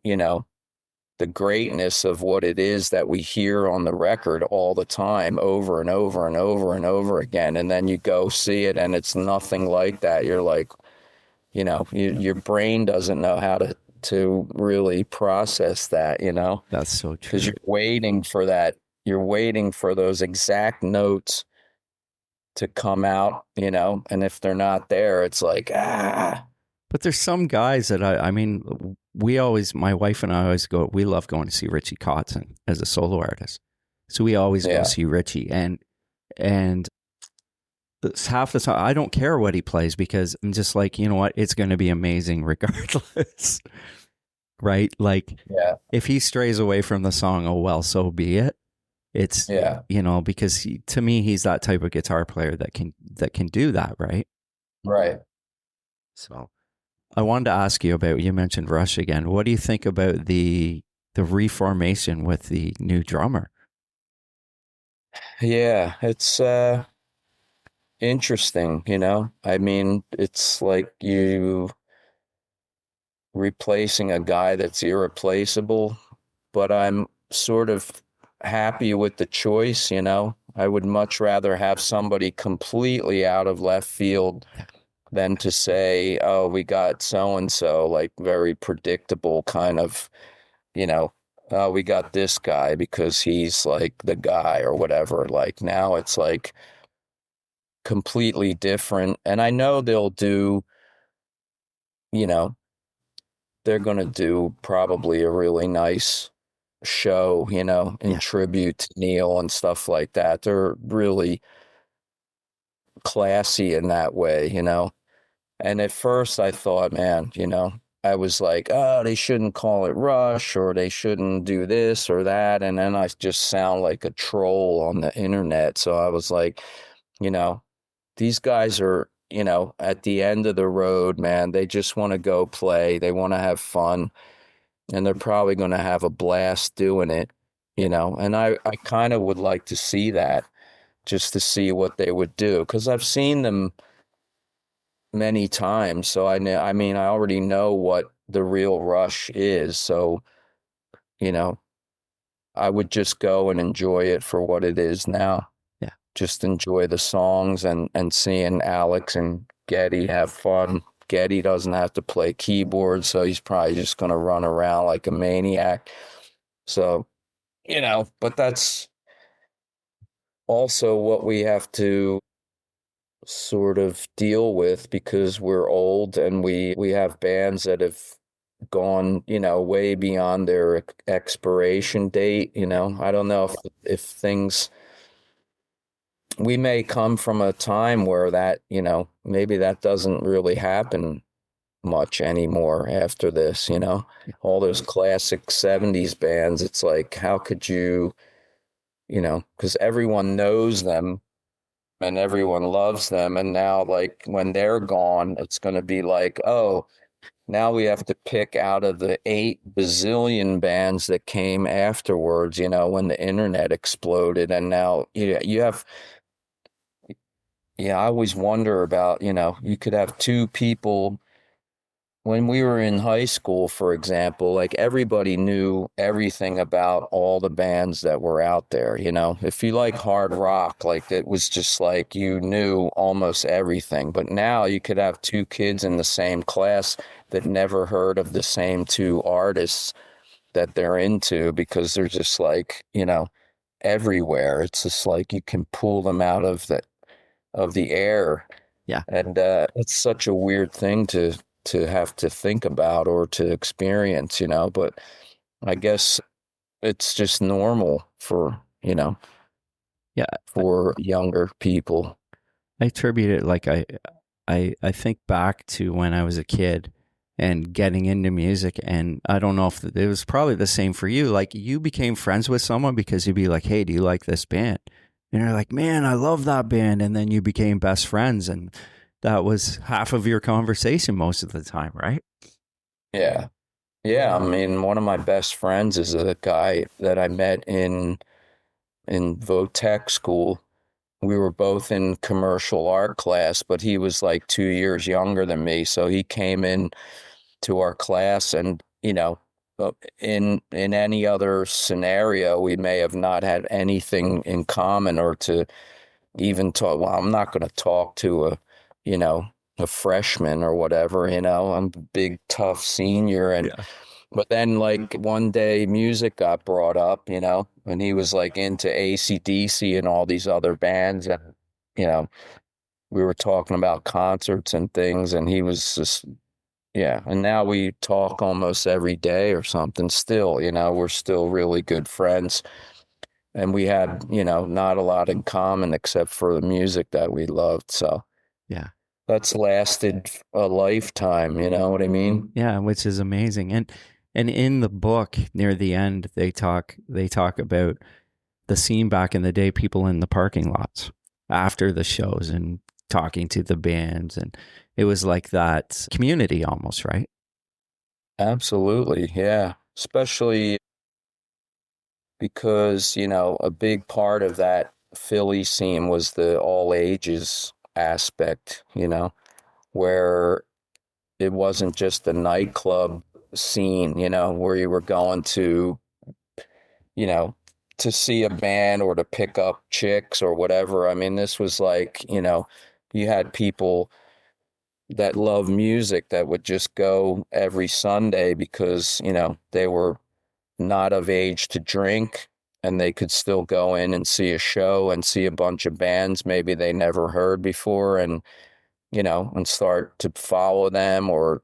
the greatness of what it is that we hear on the record all the time, over and over and over and over again. And then you go see it and it's nothing like that. You're like, your brain doesn't know how to really process that, That's so true. because you're waiting for that. You're waiting for those exact notes to come out, and if they're not there, it's like, ah. But there's some guys that I mean, my wife and I always go, we love going to see Richie Kotzen as a solo artist. So we always go Yeah. see Richie. And it's half the time, I don't care what he plays because I'm just like, you know what? It's going to be amazing regardless. Right? Like, Yeah. if he strays away from the song, oh, well, so be it. It's, Yeah. you know, because to me, he's that type of guitar player that can do that. Right. Right. So I wanted to ask you about, you mentioned Rush again. What do you think about the reformation with the new drummer? Yeah. It's interesting, you know? I mean, it's like you replacing a guy that's irreplaceable, but I'm sort of happy with the choice, you know? I would much rather have somebody completely out of left field than to say, oh, we got so and so, like very predictable kind of, you know, oh, we got this guy because he's like the guy or whatever. Like now it's like completely different. And I know they'll do, you know, they're going to do probably a really nice show, you know, in Yeah. tribute to Neil and stuff like that. They're really classy in that way, you know. And at first I thought, man, you know, I was like, oh, they shouldn't call it Rush or they shouldn't do this or that. And then I just sound like a troll on the internet. So I was like, you know, these guys are, you know, at the end of the road, man. They just want to go play. They want to have fun. And they're probably going to have a blast doing it, you know. And I kind of would like to see that just to see what they would do. Because I've seen them many times. So I know, I mean, I already know what the real Rush is. So, you know, I would just go and enjoy it for what it is now. Yeah. Just enjoy the songs and seeing Alex and Geddy have fun. Geddy doesn't have to play keyboard, so he's probably just going to run around like a maniac. So, you know, but that's also what we have to sort of deal with because we're old and we have bands that have gone, you know, way beyond their expiration date, you know. I don't know if things we may come from a time where that, you know, maybe that doesn't really happen much anymore after this, you know. All those classic 70s bands, it's like how could you, you know, because everyone knows them and everyone loves them. And now, like, when they're gone, it's going to be like, oh, now we have to pick out of the 8 bazillion bands that came afterwards, you know, when the internet exploded. And now you have, yeah, I always wonder about, you know, you could have two people. When we were in high school, for example, like everybody knew everything about all the bands that were out there, you know. If you like hard rock, like it was just like you knew almost everything. But now you could have two kids in the same class that never heard of the same two artists that they're into because they're just like, you know, everywhere. It's just like you can pull them out of the air. Yeah. And it's such a weird thing to have to think about or to experience, you know, but I guess it's just normal for, you know, Yeah. for younger people. I attribute it like I think back to when I was a kid and getting into music, and I don't know if it was probably the same for you. Like you became friends with someone because you'd be like, "Hey, do you like this band?" And you're like, "Man, I love that band," and then you became best friends, and that was half of your conversation most of the time, right? Yeah. Yeah. I mean, one of my best friends is a guy that I met in Votech school. We were both in commercial art class, but he was like 2 years younger than me. So he came in to our class and, you know, in any other scenario, we may have not had anything in common or to even talk. Well, I'm not going to talk to you know, a freshman or whatever, you know, I'm a big, tough senior. And, Yeah. but then like one day music got brought up, you know, and he was like into AC/DC and all these other bands. And, you know, we were talking about concerts and things, and he was just, Yeah, and now we talk almost every day or something still, we're still really good friends. And we had, not a lot in common except for the music that we loved. So Yeah. that's lasted a lifetime, you know what I mean? Yeah, which is amazing. And in the book near the end they talk about the scene back in the day, people in the parking lots after the shows and talking to the bands, and it was like that community almost, right? Absolutely. Yeah. Especially because, a big part of that Philly scene was the all ages aspect, where it wasn't just the nightclub scene, where you were going you know, to see a band or to pick up chicks or whatever. I mean, this was like, you had people that love music that would just go every Sunday because, they were not of age to drink and they could still go in and see a show and see a bunch of bands maybe they never heard before and and start to follow them or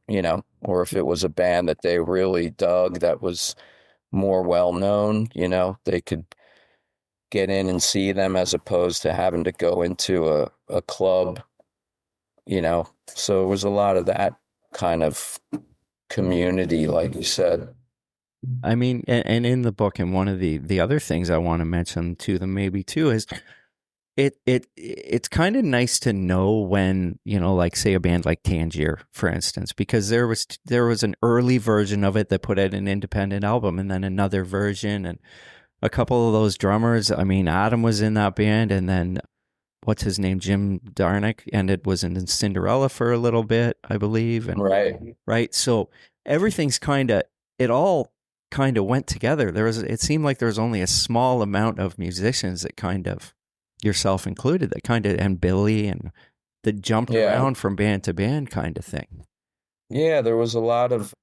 or if it was a band that they really dug that was more well known, they could get in and see them as opposed to having to go into a club, so it was a lot of that kind of community, like you said. I mean, and in the book, and one of the other things I want to mention to them maybe too is it's kind of nice to know when, like say a band like Tangier, for instance, because there was an early version of it that put out an independent album, and then another version, and a couple of those drummers. I mean, Adam was in that band, and then what's his name, Jim Darnick, and it was in Cinderella for a little bit, I believe, and Right. right. So everything's it all kind of went together. It seemed like there was only a small amount of musicians that kind of, yourself included, that kind of, and Billy, and that jumped Yeah. around from band to band kind of thing. Yeah, there was a lot of,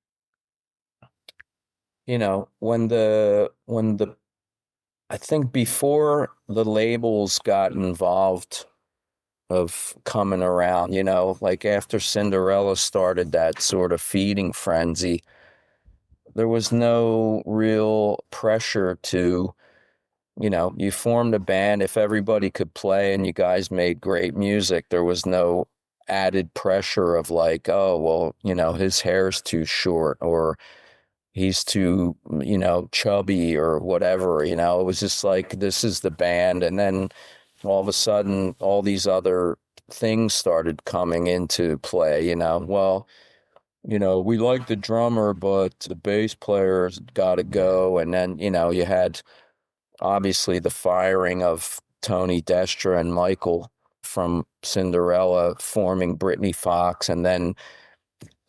when the I think before the labels got involved of coming around, like after Cinderella started that sort of feeding frenzy, there was no real pressure to, you formed a band. If everybody could play and you guys made great music, there was no added pressure of like, oh, well, his hair's too short or he's too, chubby or whatever, it was just like, this is the band. And then all of a sudden, all these other things started coming into play, well, we like the drummer, but the bass player's got to go. And then, you had obviously the firing of Tony Destra and Michael from Cinderella forming Britny Fox. And then,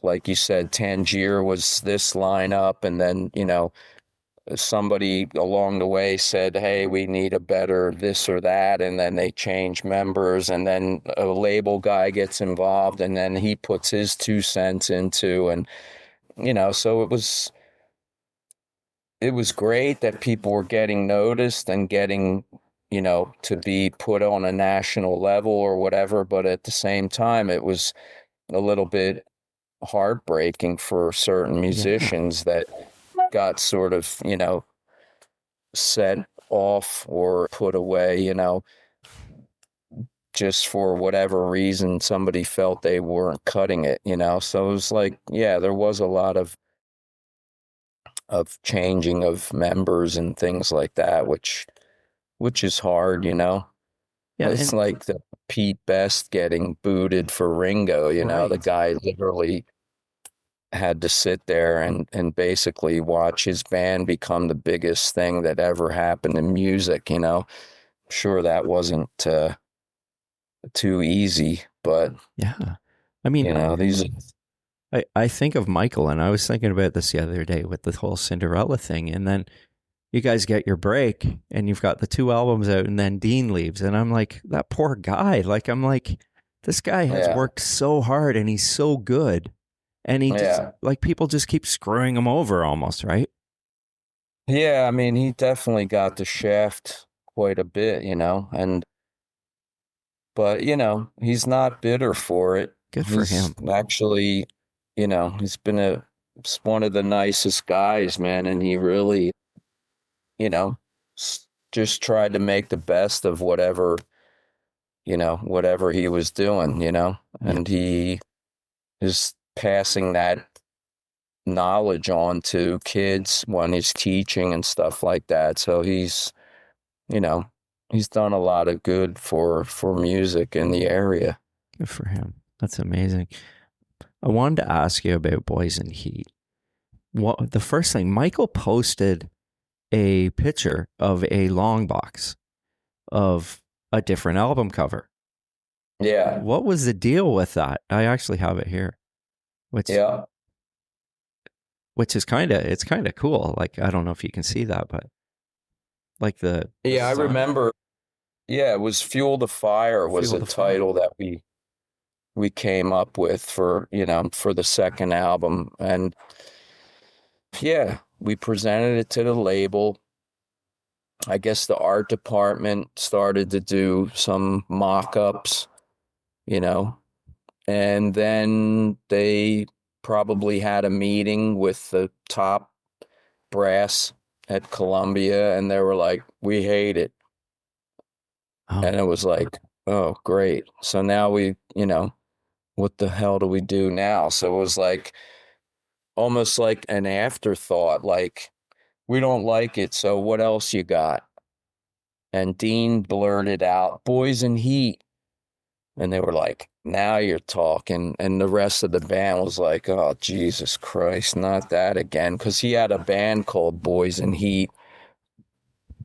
like you said, Tangier was this lineup. And then, somebody along the way said, hey, we need a better this or that. And then they change members. And then a label guy gets involved and then he puts his 2 cents into, and, so it was great that people were getting noticed and getting, to be put on a national level or whatever. But at the same time, it was a little bit heartbreaking for certain Yeah. musicians that got sort of, set off or put away, just for whatever reason somebody felt they weren't cutting it, So it was like, yeah, there was a lot of changing of members and things like that, which is hard, Yeah. It's like the Pete Best getting booted for Ringo, the Right. guy literally had to sit there and basically watch his band become the biggest thing that ever happened in music, Sure, that wasn't too easy, but Yeah. I mean, these I think of Michael, and I was thinking about this the other day with the whole Cinderella thing, and then you guys get your break and you've got the 2 albums out, and then Dean leaves, and I'm like, that poor guy. Like, I'm like, this guy has yeah, worked so hard and he's so good, and he just, yeah, like, people just keep screwing him over almost, right? yeah. I mean, he definitely got the shaft quite a bit, and but he's not bitter for it. Good for He's him. actually, he's been one of the nicest guys, man. And he really, you know, just tried to make the best of whatever he was doing, and he is passing that knowledge on to kids when he's teaching and stuff like that. So you know, he's done a lot of good for music in the area. Good for him. That's amazing. I wanted to ask you about Boys in Heat. What the first thing, Michael posted a picture of a long box of a different album cover. Yeah. What was the deal with that? I actually have it here. Yeah. Which is it's kind of cool. Like, I don't know if you can see that, but like Yeah, I remember. Yeah, it was Fuel the Fire was Fuel a the Fire. title that we came up with for the second album. And yeah, we presented it to the label. I guess the art department started to do some mock-ups, and then they probably had a meeting with the top brass at Columbia, and they were like, we hate it. Oh. And it was like, oh, great. So now what the hell do we do now? So it was like almost like an afterthought, like, we don't like it, so what else you got? And Dean blurted out, Boys in Heat. And they were like, now you're talking. And the rest of the band was like, oh, Jesus Christ, not that again. Because he had a band called Boys in Heat.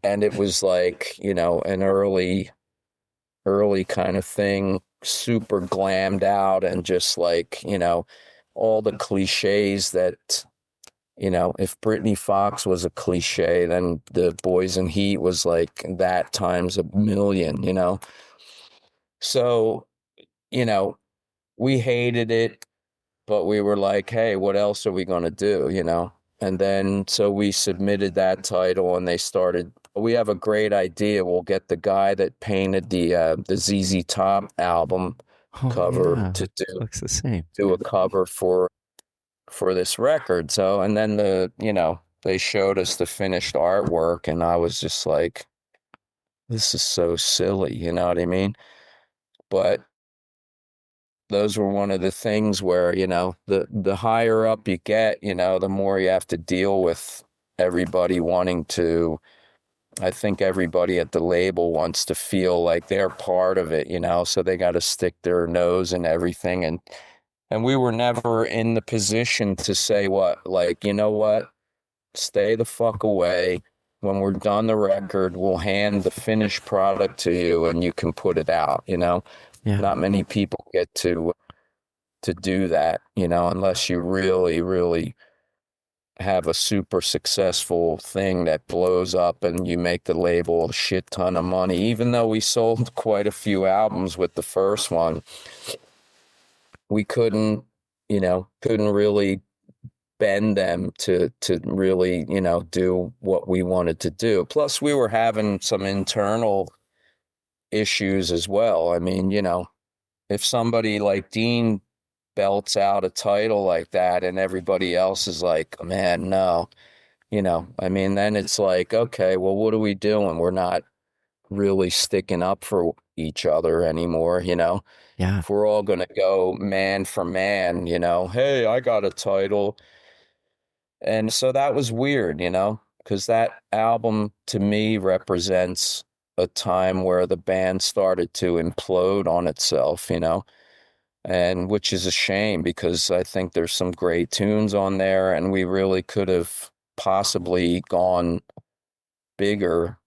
And it was like, an early kind of thing, super glammed out, and just like, all the cliches that, if Britny Fox was a cliche, then the Boys in Heat was like that times a million. So, we hated it, but we were like, hey, what else are we going to do, And then so we submitted that title, and they started, we have a great idea. We'll get the guy that painted the ZZ Top album cover to looks the same. do a cover for this record. So, and then they showed us the finished artwork, and I was just like, this is so silly, you know what I mean? But those were one of the things where, the higher up you get, the more you have to deal with everybody wanting to, I think everybody at the label wants to feel like they're part of it, so they got to stick their nose in everything. And we were never in the position to say what, like, you know what, stay the fuck away. When we're done the record, we'll hand the finished product to you and you can put it out, Yeah. Not many people get to do that, unless you really, really have a super successful thing that blows up and you make the label a shit ton of money. Even though we sold quite a few albums with the first one, we couldn't really bend them to really, do what we wanted to do. Plus, we were having some internal issues as well. I mean, if somebody like Dean belts out a title like that and everybody else is like, man, no, I mean, then it's like, okay, well, what are we doing? We're not really sticking up for each other anymore, Yeah. If we're all going to go man for man, hey, I got a title. And so that was weird, because that album to me represents a time where the band started to implode on itself, and which is a shame, because I think there's some great tunes on there, and we really could have possibly gone bigger,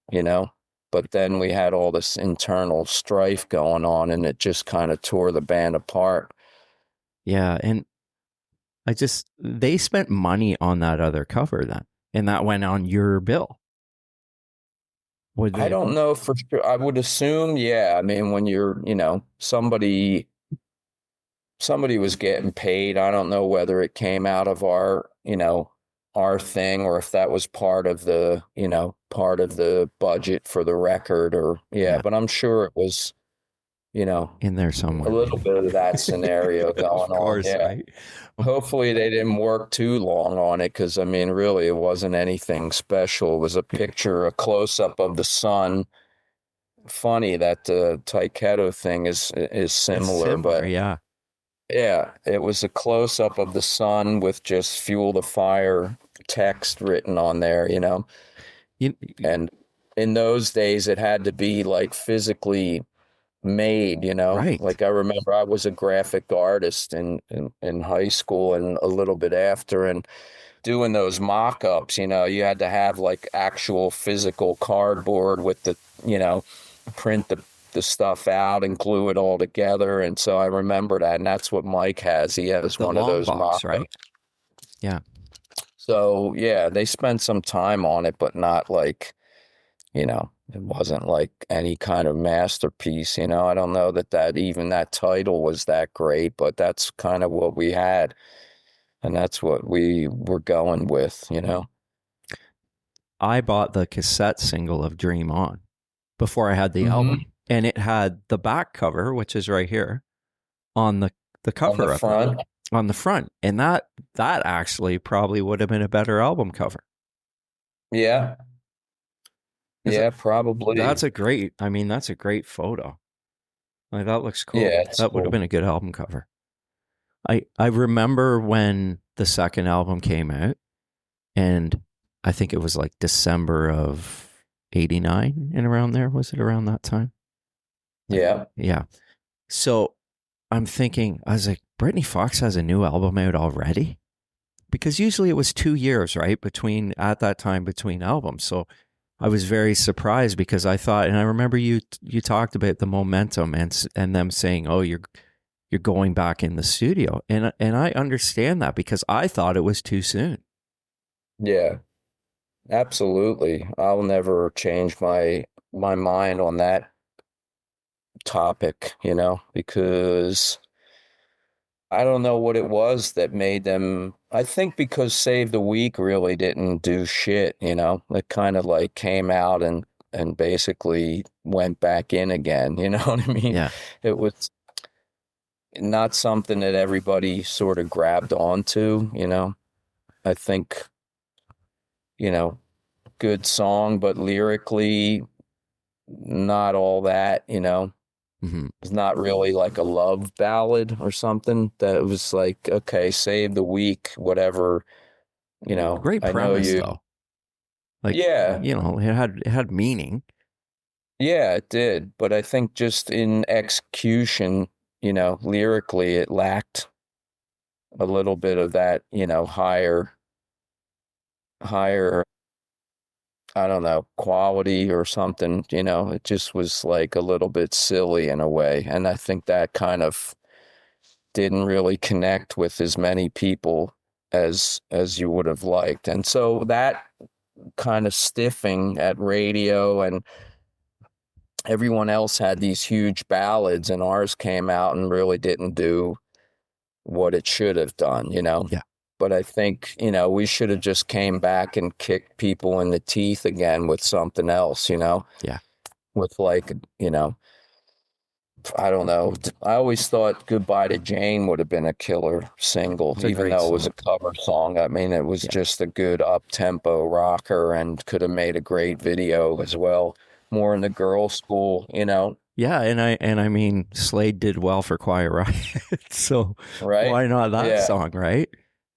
but then we had all this internal strife going on, and it just kind of tore the band apart. Yeah. And they spent money on that other cover then, and that went on your bill. I don't know for sure. I would assume, yeah. I mean, when you're, somebody was getting paid. I don't know whether it came out of our thing, or if that was part of the budget for the record, or yeah. But I'm sure it was, in there a somewhere. little bit of that scenario Of going on. course, Yeah. right? Hopefully they didn't work too long on it because, I mean, really, it wasn't anything special. It was a picture, a close-up of the sun. Funny that the Tyketto thing is It's similar, similar, but yeah. yeah, it was a close-up of the sun with just fuel the fire text written on there, You, and in those days it had to be like physically made, right. like I remember I was a graphic artist in high school and a little bit after, and doing those mock-ups, you had to have like actual physical cardboard with the, print the stuff out and glue it all together. And so I remember that, and that's what Mike has. He has The one of long those box, right? mock-ups. Yeah. So yeah, they spent some time on it, but not like, it wasn't like any kind of masterpiece. I don't know that even that title was that great, but that's kind of what we had, and that's what we were going with. I bought the cassette single of Dream On before I had the Hmm. album. And it had the back cover, which is right here, on the On the cover of it, front. on the front. And that actually probably would have been a better album cover. Yeah. Is Yeah, probably. that's a great photo. Like that looks cool. Yeah, it's That would have cool. been a good album cover. I remember when the second album came out, and I think it was like December of 89 and around there. Was it around that time? Yeah. Yeah. So I'm thinking, I was like, Britny Fox has a new album out already? Because usually it was 2 years, right? At that time, between albums. So I was very surprised because I thought, and I remember you talked about the momentum and them saying, "Oh, you're going back in the studio," and I understand that because I thought it was too soon. Yeah. Absolutely. I'll never change my mind on that topic, because I don't know what it was that made them. I think because Save the Week really didn't do shit, It kind of like came out and basically went back in again, you know what I mean? Yeah, It was not something that everybody sort. Of grabbed onto. I think, you know, good song, but lyrically not all that. hmm It's not really like a love ballad or something that was like, okay, Save the Week, whatever. great I know premise you. though. Like Yeah, it had meaning. yeah, it did. But I think just in execution, lyrically, it lacked a little bit of that, higher, I don't know, quality or something. It just was like a little bit silly in a way. And I think that kind of didn't really connect with as many people as you would have liked. And so that kind of stiffing at radio, and everyone else had these huge ballads, and ours came out and really didn't do what it should have done. Yeah, But I think, we should have just came back and kicked people in the teeth again with something else. yeah. With like, I don't know. I always thought Goodbye to Jane would have been a killer single, It's a even great though it was song. a cover song. I mean, it was Yeah, just a good up-tempo rocker and could have made a great video as well. More in the girl school. yeah. And I mean, Slade did well for Quiet Riot, so Right? why not that Yeah, song, right?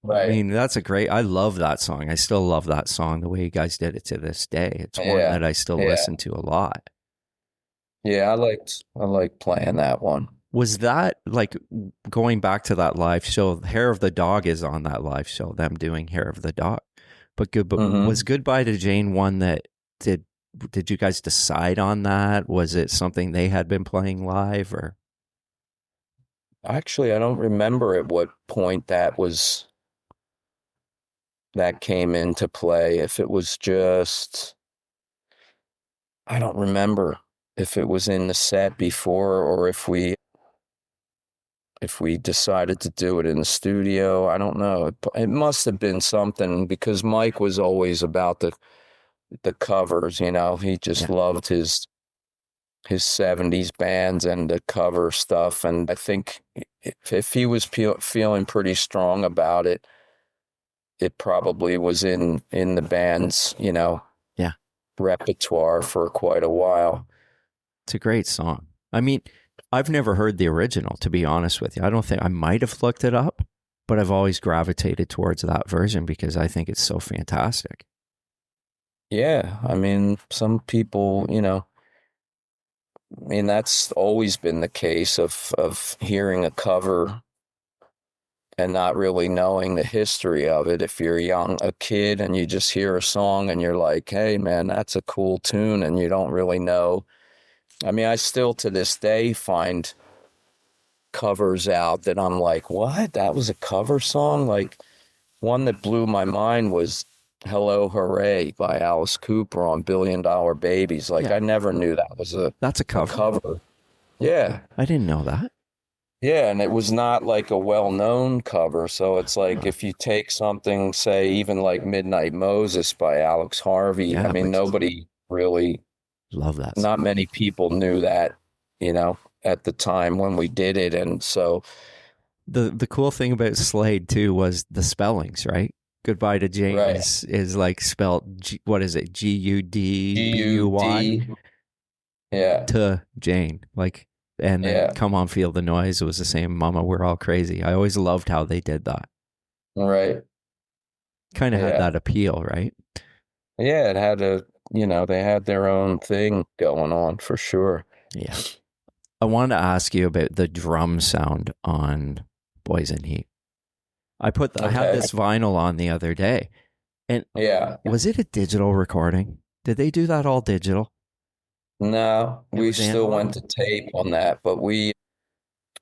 I right. mean, that's a great. I love that song. I still love that song the way you guys did it to this day. It's one Yeah, that I still yeah, listen to a lot. yeah. I liked playing that one. Was that like going back to that live show? Hair of the Dog is on that live show. Them doing Hair of the Dog, but was Hmm. Goodbye to Jane one that did? Did you guys decide on that? Was it something they had been playing live or? Actually, I don't remember at what point that came into play. If it was just, I don't remember if it was in the set before or if we decided to do it in the studio. I don't know. It must have been something because Mike was always about the covers. He just Yeah, loved his his 70s bands and the cover stuff. And I think if he was feeling pretty strong about it, it probably was in the band's, Yeah. repertoire for quite a while. It's a great song. I mean, I've never heard the original, to be honest with you. I don't think I might have looked it up, but I've always gravitated towards that version because I think it's so fantastic. Yeah, I mean, some people, I mean, that's always been the case of hearing a cover and not really knowing the history of it. If you're a kid and you just hear a song and you're like, hey man, that's a cool tune, and you don't really know. I mean, I still to this day find covers out that I'm like, what? That was a cover song? Like, one that blew my mind was Hello Hooray by Alice Cooper on Billion Dollar Babies. Like, Yeah. I never knew that was That's a cover. cover. Yeah. I didn't know that. Yeah, and it was not like a well-known cover. So it's like if you take something, say, even like Midnight Moses by Alex Harvey, Yeah, I mean, which- nobody really, Love that song. not many people knew that, at the time when we did it. And so, The cool thing about Slade too was the spellings, right? Goodbye to Jane Right. is like spelled what is it? Gudbuy GUD, yeah, to Jane. Like, and then Yeah. Come On Feel the Noise was the same. Mama, We're All Crazy. I always loved how they did that. right. Kind of had Yeah. that appeal, right? Yeah, it had they had their own thing going on for sure. Yeah. I wanted to ask you about the drum sound on Boys in Heat. I had Okay. this vinyl on the other day, and Yeah. was it a digital recording? Did they do that all digital? No, It we was still analog? went to tape on that, but we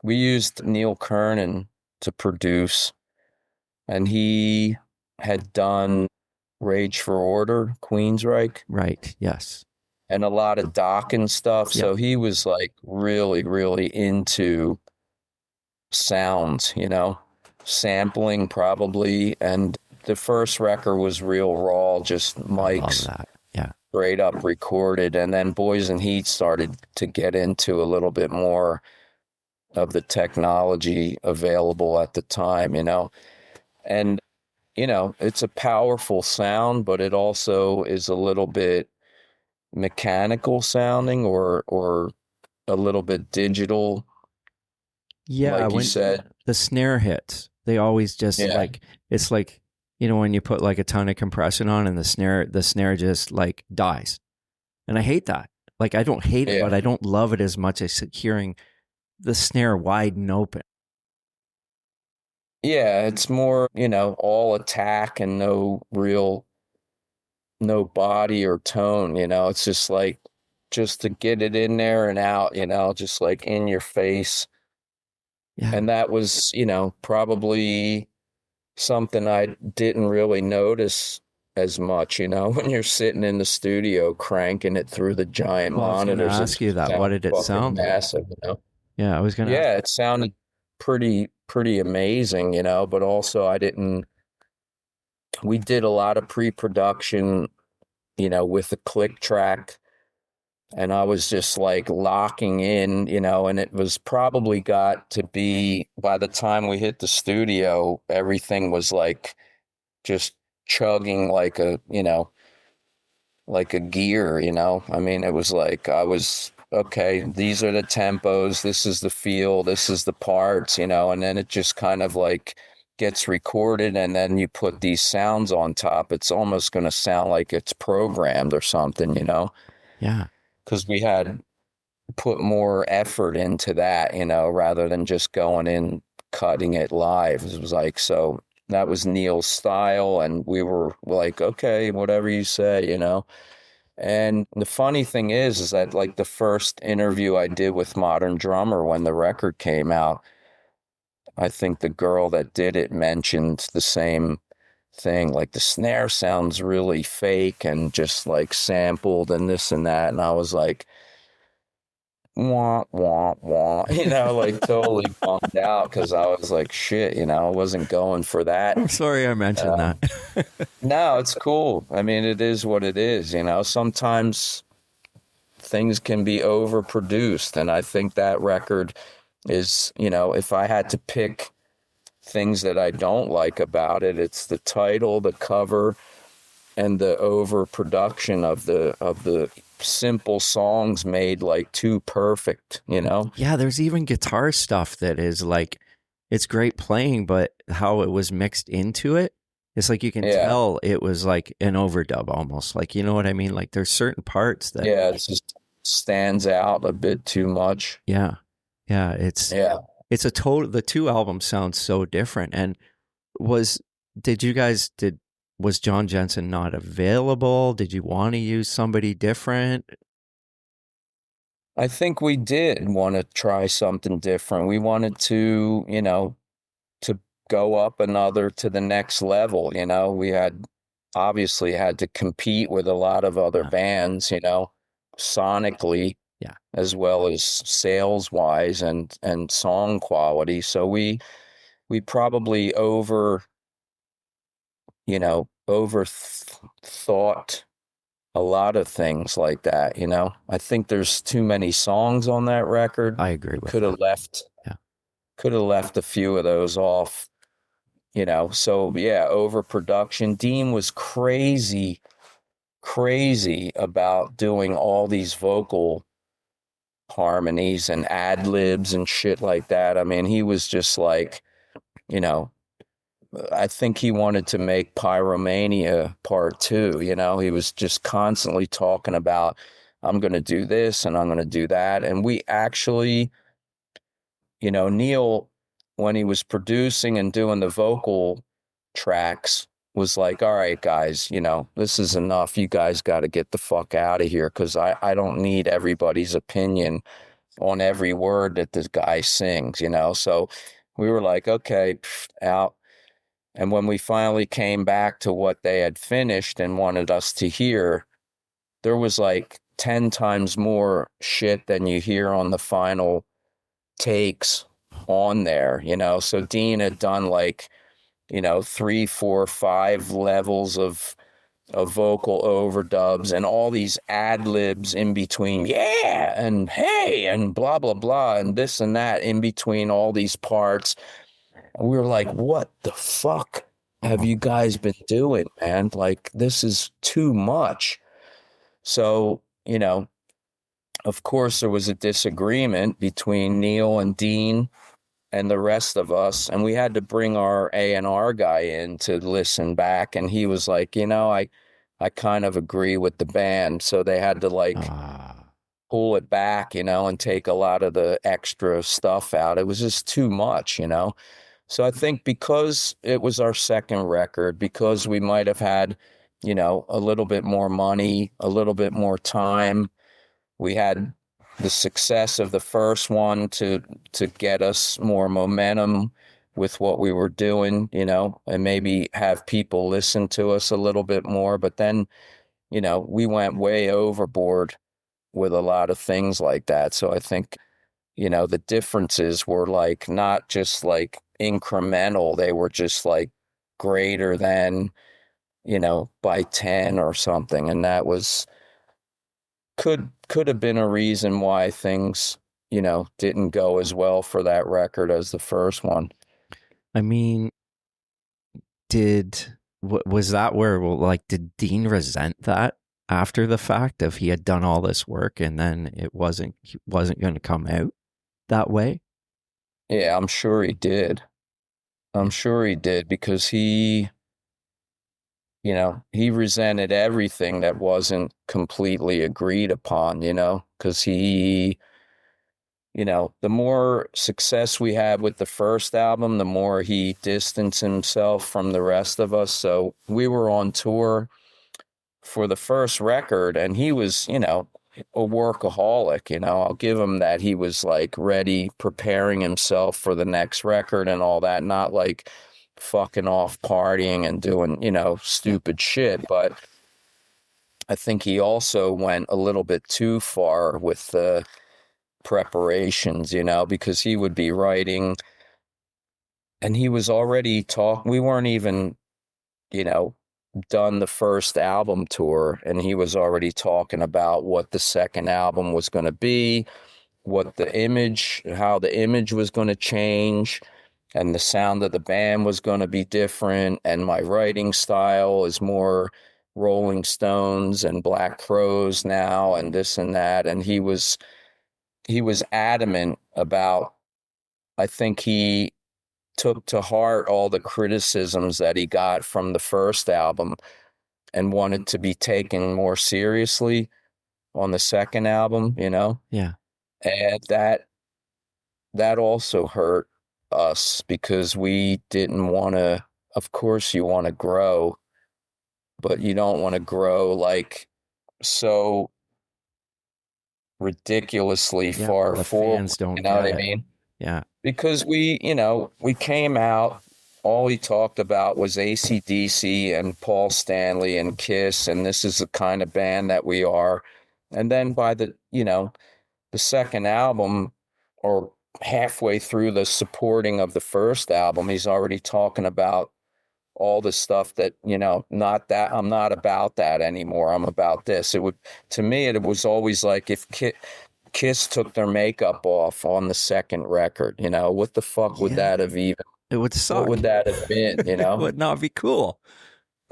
used Neil Kernan to produce, and he had done Rage for Order, Queensryche, Right. Yes. and a lot of Doc and stuff. So he was like really, really into sounds, sampling probably. And the first record was real raw, just I love mics that. Yeah. straight up recorded. And then Boys in Heat started to get into a little bit more of the technology available at the time, and it's a powerful sound, but it also is a little bit mechanical sounding or a little bit digital, Yeah. like you said. The snare hits, they always just like, it's like, when you put like a ton of compression on and the snare just like dies. And I hate that. Like, I don't hate it, but I don't love it as much as hearing the snare wide and open. Yeah, it's more, all attack and no body or tone, it's just like, just to get it in there and out, just like in your face. Yeah. And that was, probably something I didn't really notice as much, when you're sitting in the studio cranking it through the giant Well, I was gonna monitors. ask you that. What did it fucking sound like? massive, Yeah, I was gonna. Yeah, it sounded pretty amazing, but also we did a lot of pre-production, with the click track, and I was just like locking in, and it was probably got to be, by the time we hit the studio, everything was like just chugging like a gear, I mean, it was like I was, okay, these are the tempos, this is the feel, this is the parts, and then it just kind of like gets recorded, and then you put these sounds on top. It's almost going to sound like it's programmed or something, Yeah. because we had put more effort into that, rather than just going in cutting it live. It was like, so that was Neil's style, and we were like, okay, whatever you say, And the funny thing is that like the first interview I did with Modern Drummer when the record came out, I think the girl that did it mentioned the same thing, like the snare sounds really fake and just like sampled and this and that. And I was like, wah, wah, wah, like totally bummed out, because I was like, shit, I wasn't going for that. I'm sorry I mentioned that. No, it's cool. I mean, it is what it is, Sometimes things can be overproduced. And I think that record is, if I had to pick things that I don't like about it, it's the title, the cover, and the overproduction of the simple songs made like too perfect, Yeah, there's even guitar stuff that is like, it's great playing, but how it was mixed into it, it's like you can Yeah. tell it was like an overdub almost. Like, you know what I mean? Like there's certain parts that, Yeah, it just stands out a bit too much. yeah, yeah, it's Yeah. it's a total. The two albums sound so different. And was did you guys did was John Jensen not available? Did you want to use somebody different? I think we did want to try something different. We wanted to, to go up another to the next level. We had obviously had to compete with a lot of other Yeah. bands, sonically, Yeah. as well as sales wise and song quality. So we probably over thought a lot of things like that. I think there's too many songs on that record. I agree with Could have that. left Yeah. could have left a few of those off. So yeah, overproduction. Dean was crazy about doing all these vocal harmonies and ad libs and shit like that. I mean, he was just like, you know, I think he wanted to make Pyromania Part Two. He was just constantly talking about, I'm going to do this and I'm going to do that. And we actually, Neil, when he was producing and doing the vocal tracks, was like, all right, guys, this is enough. You guys got to get the fuck out of here because I don't need everybody's opinion on every word that this guy sings, So we were like, okay, out. And when we finally came back to what they had finished and wanted us to hear, there was like 10 times more shit than you hear on the final takes on there, So Dean had done like, 3, 4, 5 levels of vocal overdubs and all these ad libs in between, yeah, and hey, and blah, blah, blah, and this and that in between all these parts. And we were like, what the fuck have you guys been doing, man? Like, this is too much. So, of course, there was a disagreement between Neil and Dean and the rest of us, and we had to bring our A&R guy in to listen back, and he was like, I kind of agree with the band, so they had to like pull it back, and take a lot of the extra stuff out. It was just too much. So I think because it was our second record, because we might have had, a little bit more money, a little bit more time, we had the success of the first one to get us more momentum with what we were doing, and maybe have people listen to us a little bit more. But then, we went way overboard with a lot of things like that. So I think, the differences were like not just like incremental, they were just like greater than, by 10 or something. And that was could have been a reason why things, didn't go as well for that record as the first one. I mean, was that where, well, like, did Dean resent that after the fact of he had done all this work and then he wasn't going to come out that way? Yeah, I'm sure he did. I'm sure he did because he resented everything that wasn't completely agreed upon, because the more success we had with the first album, the more he distanced himself from the rest of us. So we were on tour for the first record and he was, a workaholic, I'll give him that. He was like ready, preparing himself for the next record and all that, not like fucking off partying and doing, stupid shit. But I think he also went a little bit too far with the preparations, because he would be writing and he was already we weren't even, done the first album tour, and he was already talking about what the second album was going to be, what the image, how the image was going to change, and the sound of the band was going to be different. And my writing style is more Rolling Stones and Black Crowes now, and this and that. And he was adamant about, I think he took to heart all the criticisms that he got from the first album and wanted to be taken more seriously on the second album, you know? Yeah. And that also hurt us because we didn't want to, of course you want to grow, but you don't want to grow like so ridiculously Yeah. far The forward, fans don't you know what get I it. mean? Yeah. Because we came out, all he talked about was AC/DC and Paul Stanley and Kiss, and this is the kind of band that we are. And then by the second album, or halfway through the supporting of the first album, he's already talking about all the stuff that, not that I'm not about that anymore. I'm about this. To me, it was always like if Kiss took their makeup off on the second record, what the fuck would Yeah. that have even, It would what suck. would that have been, It would not be cool.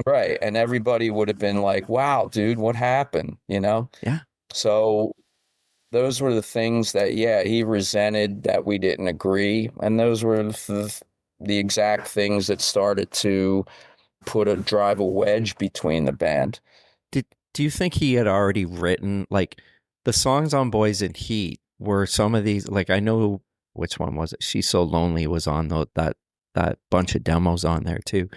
Right. And everybody would have been like, wow, dude, what happened? Yeah. So those were the things that, yeah, he resented that we didn't agree. And those were the exact things that started to drive a wedge between the band. Do you think he had already written, like, the songs on Boys in Heat were some of these, like, I know which one was it? She's So Lonely was on that bunch of demos on there too.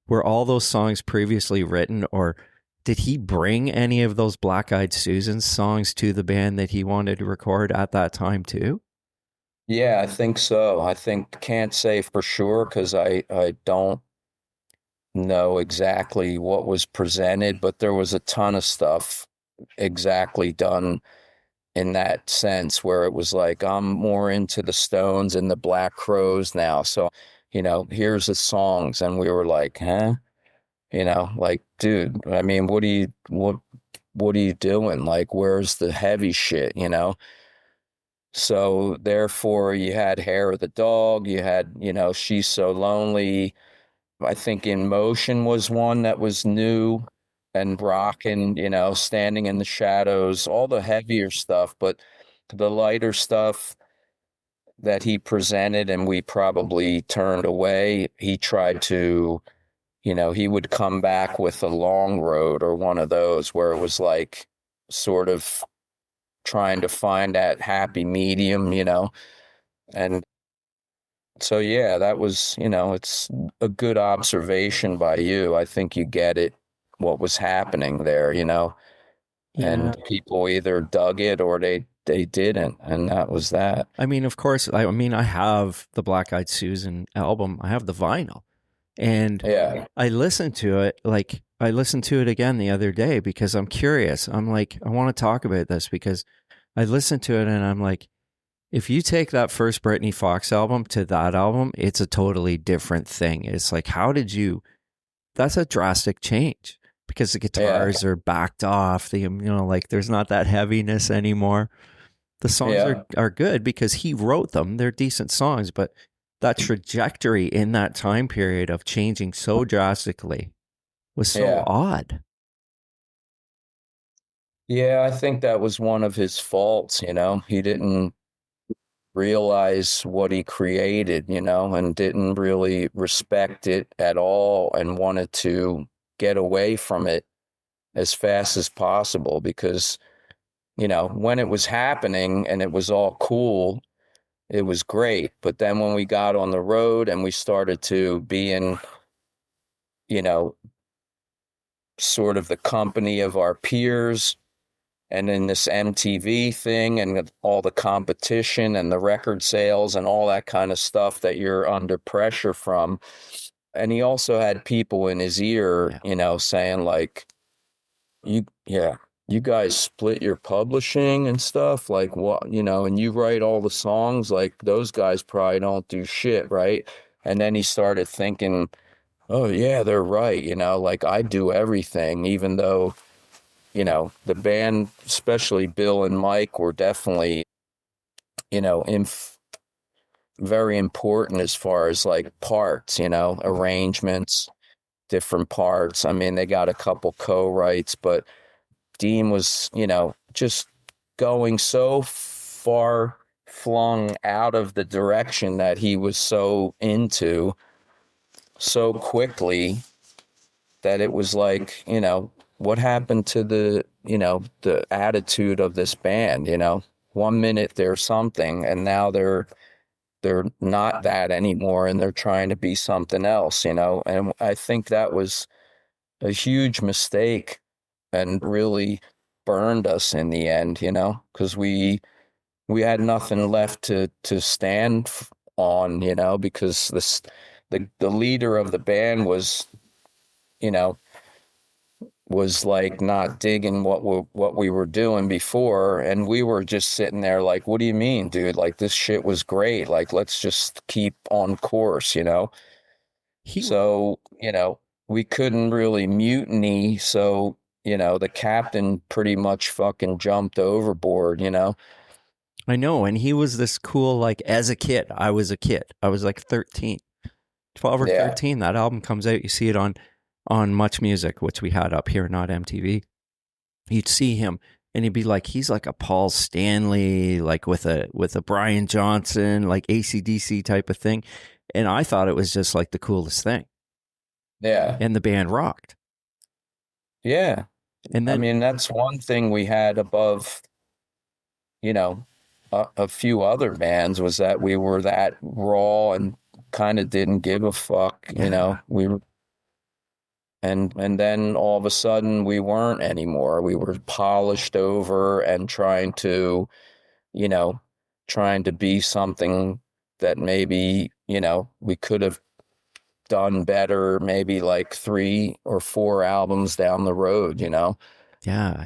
Were all those songs previously written, or did he bring any of those Black Eyed Susan songs to the band that he wanted to record at that time too? Yeah, I think so. Can't say for sure because I don't know exactly what was presented, but there was a ton of stuff exactly done in that sense where it was like, I'm more into the Stones and the Black Crowes now. So, here's the songs. And we were like, huh? Like, dude, I mean, what are you doing? Like, where's the heavy shit? So therefore you had Hair of the Dog, you had, She's So Lonely. I think In Motion was one that was new and rocking, Standing in the Shadows, all the heavier stuff, but the lighter stuff that he presented and we probably turned away, he tried to, he would come back with a Long Road or one of those where it was like sort of trying to find that happy medium, and so, yeah, that was, it's a good observation by you. I think you get it, what was happening there, Yeah. and people either dug it or they didn't. And that was that. I mean, of course, I mean, I have the Black Eyed Susan album. I have the vinyl. And Yeah. I listened to it, like, I listened to it again the other day because I'm curious. I'm like, I want to talk about this because I listened to it and I'm like, if you take that first Britny Fox album to that album, it's a totally different thing. It's like, that's a drastic change because the guitars are backed off. Like there's not that heaviness anymore. The songs are good because he wrote them. They're decent songs, but that trajectory in that time period of changing so drastically was so odd. Yeah, I think that was one of his faults, He didn't realize what he created, and didn't really respect it at all and wanted to get away from it as fast as possible because, when it was happening and it was all cool, it was great. But then when we got on the road and we started to be in, sort of the company of our peers, and in this MTV thing and all the competition and the record sales and all that kind of stuff that you're under pressure from. And he also had people in his ear, saying like, you guys split your publishing and stuff, like what, and you write all the songs, like those guys probably don't do shit, right? And then he started thinking oh yeah, they're right. You know, like I do everything, even though, you know, the band, especially Bill and Mike, were definitely, you know, very important as far as like parts, you know, arrangements, different parts. I mean, they got a couple co-writes, but Dean was, you know, just going so far flung out of the direction that he was so into so quickly that it was like, you know, what happened to the, you know, the attitude of this band, you know? One minute they're something and now they're not that anymore and they're trying to be something else, you know? And I think that was a huge mistake and really burned us in the end, you know, because we had nothing left to stand on, you know, because the leader of the band was, you know, was like not digging what we were doing before, and we were just sitting there like, what do you mean, dude? Like this shit was great. Like let's just keep on course, you know? He, So, you know, we couldn't really mutiny, so, you know, the captain pretty much fucking jumped overboard, you know? I know, and he was this cool, like, as a kid. I was a kid. I was like 13, 12 or Yeah. 13. That album comes out. You see it on Much Music, which we had up here, not MTV. You'd see him and he'd be like, he's like a Paul Stanley, like with a Brian Johnson, like AC/DC type of thing. And I thought it was just like the coolest thing. Yeah. And the band rocked. Yeah. And I then, mean, that's one thing we had above, you know, a few other bands was that we were that raw and kind of didn't give a fuck, you know. We were, and then all of a sudden we weren't anymore. We were polished over and trying to, you know, trying to be something that maybe, you know, we could have done better maybe like 3 or 4 albums down the road, you know. yeah.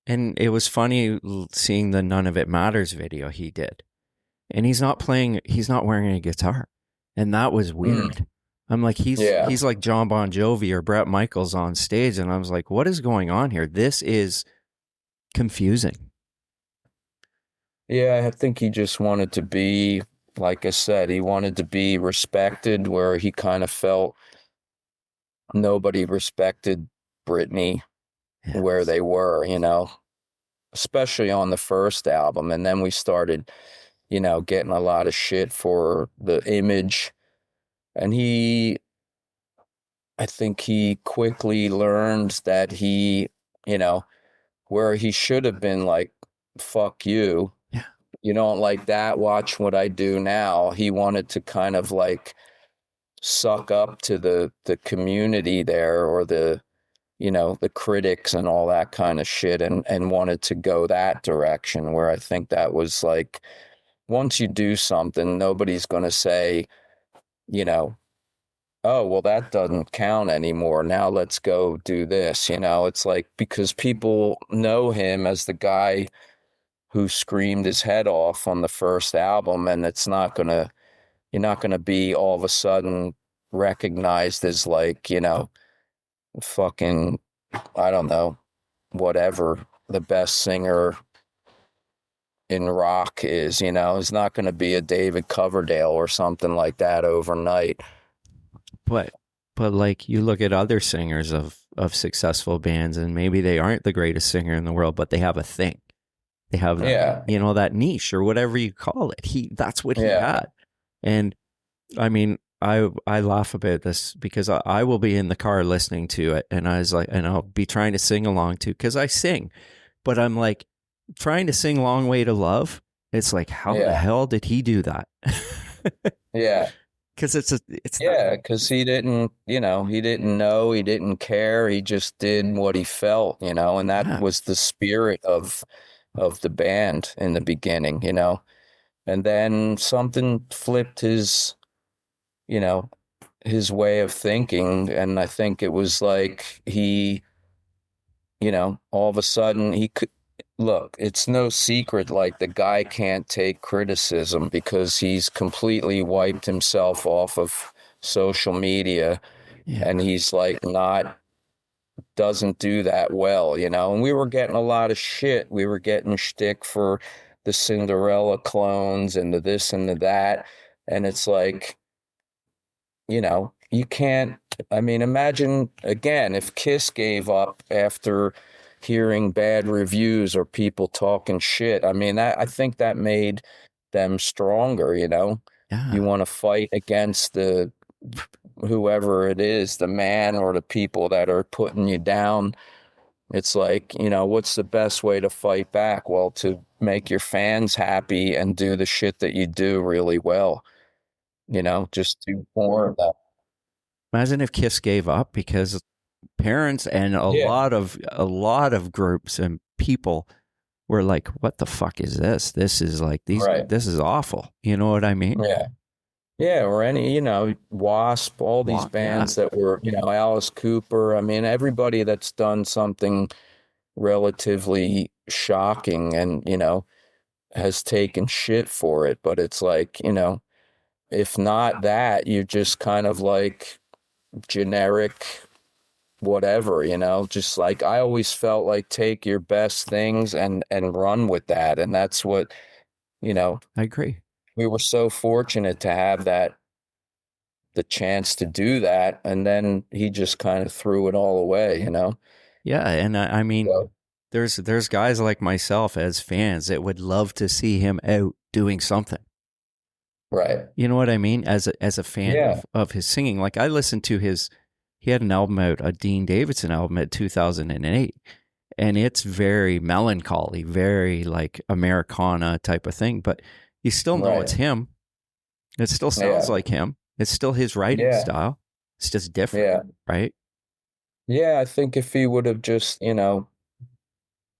And it was funny seeing the None of It Matters video he did. And he's not wearing a guitar. And that was Mm. weird. I'm like, Yeah. he's like John Bon Jovi or Bret Michaels on stage. And I was like, what is going on here? This is confusing. Yeah, I think he just wanted to be, like I said, he wanted to be respected where he kind of felt nobody respected Britney where Yes. they were, you know, especially on the first album. And then we started, you know, getting a lot of shit for the image. And I think he quickly learned that you know, where he should have been like, fuck you. Yeah. You don't like that? Watch what I do now. He wanted to kind of like suck up to the community there or the, you know, the critics and all that kind of shit and wanted to go that direction where I think that was like once you do something, nobody's going to say, you know, oh, well, that doesn't count anymore. Now let's go do this. You know, it's like because people know him as the guy who screamed his head off on the first album, and you're not gonna be all of a sudden recognized as like, you know, fucking, I don't know, whatever the best singer in rock is, you know, it's not gonna be a David Coverdale or something like that overnight. But like you look at other singers of successful bands and maybe they aren't the greatest singer in the world, but they have a thing. They have that, Yeah, you know, that niche or whatever you call it. That's what he yeah, had. And I mean, I laugh about this because I will be in the car listening to it and I was like, and I'll be trying to sing along to because I sing, but I'm like trying to sing Long Way to Love. It's like, how the yeah, hell did he do that? yeah. Because it's not, Yeah, because he didn't, you know, he didn't know, he didn't care, he just did what he felt, you know, and that yeah, was the spirit of the band in the beginning, you know. And then something flipped his, you know, his way of thinking, and I think it was like he, you know, all of a sudden he could look, it's no secret like the guy can't take criticism because he's completely wiped himself off of social media Yeah. And he's like doesn't do that well, you know. And we were getting a lot of shit. We were getting shtick for the Cinderella clones and the this and the that. And it's like, you know, you can't, I mean, imagine again if Kiss gave up after hearing bad reviews or people talking shit. I mean, I think that made them stronger, you know. You Yeah. want to fight against the whoever it is, the man or the people that are putting you down. It's like, you know, what's the best way to fight back? Well, to make your fans happy and do the shit that you do really well, you know, just do more of that. Imagine if Kiss gave up, because parents and Yeah, a lot of groups and people were like, "What the fuck is this? This is like right. this is awful." You know what I mean? Yeah. Yeah, or any, you know, Wasp, all these Well, yeah, bands that were, you know, Alice Cooper. I mean, everybody that's done something relatively shocking and, you know, has taken shit for it. But it's like, you know, if not that, you're just kind of like generic whatever, you know, just like I always felt like take your best things and run with that. And that's what, you know, I agree. we were so fortunate to have that the chance to do that, and then he just kind of threw it all away, you know. Yeah, and I mean, So, there's guys like myself as fans that would love to see him out doing something. right. You know what I mean? As a fan Yeah. of his singing, like I listened to his, he had an album out, a Dean Davidson album at 2008, and it's very melancholy, very like Americana type of thing, but you still know it's Right. him. It still sounds Yeah. like him. It's still his writing Yeah. style. It's just different, Yeah. right? Yeah. I think if he would have just, you know,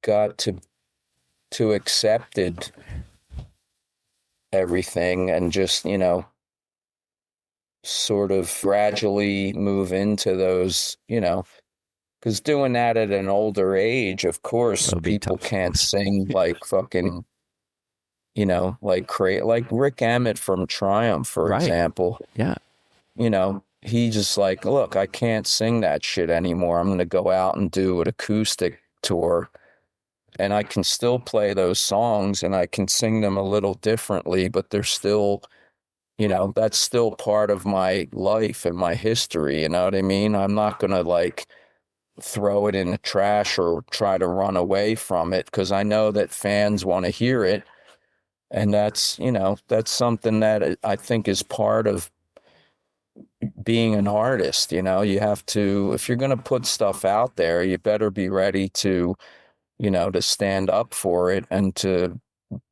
got to accepted everything and just, you know, sort of gradually move into those, you know, because doing that at an older age, of course, That would be people tough. can't sing like fucking, you know, like Rick Emmett from Triumph, for Right. example. Yeah. You know, he just like, look, I can't sing that shit anymore. I'm going to go out and do an acoustic tour, and I can still play those songs and I can sing them a little differently, but they're still, you know, that's still part of my life and my history. You know what I mean? I'm not going to like throw it in the trash or try to run away from it because I know that fans want to hear it. And that's, you know, that's something that I think is part of being an artist. You know, you have to, if you're going to put stuff out there, you better be ready to, you know, to stand up for it and to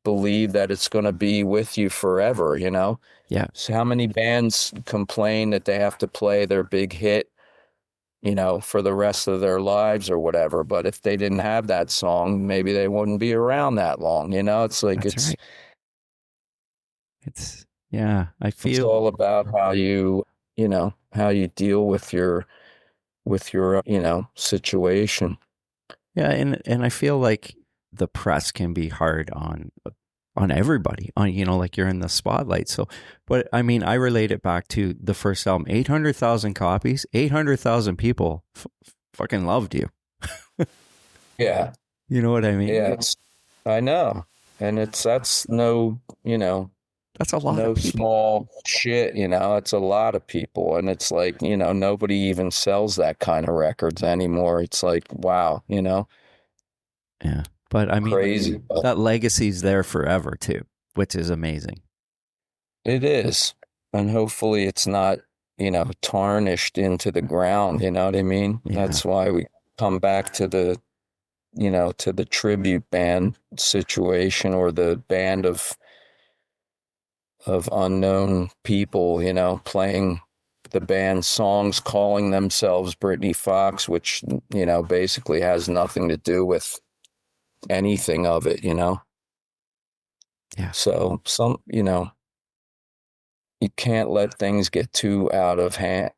believe that it's going to be with you forever, you know? Yeah. So how many bands complain that they have to play their big hit, you know, for the rest of their lives or whatever? But if they didn't have that song, maybe they wouldn't be around that long, you know? It's like That's right. It's, yeah, I it's feel, all about how you know, how you deal with your, you know, situation. yeah, and I feel like the press can be hard on everybody. On, you know, like you're in the spotlight. So, but I mean, I relate it back to the first album, 800,000 copies, 800,000 people fucking loved you. Yeah. You know what I mean? Yeah, I know. And that's no, you know, That's a lot of no people. small shit, you know, it's a lot of people. And it's like, you know, nobody even sells that kind of records anymore. It's like, wow, you know, Yeah. But I mean, crazy. But that legacy's there forever too, which is amazing. it is. And hopefully it's not, you know, tarnished into the ground. You know what I mean? Yeah. That's why we come back to the, you know, to the tribute band situation or the band of unknown people, you know, playing the band's songs, calling themselves Britny Fox, which, you know, basically has nothing to do with anything of it, you know? Yeah. So you know, you can't let things get too out of hand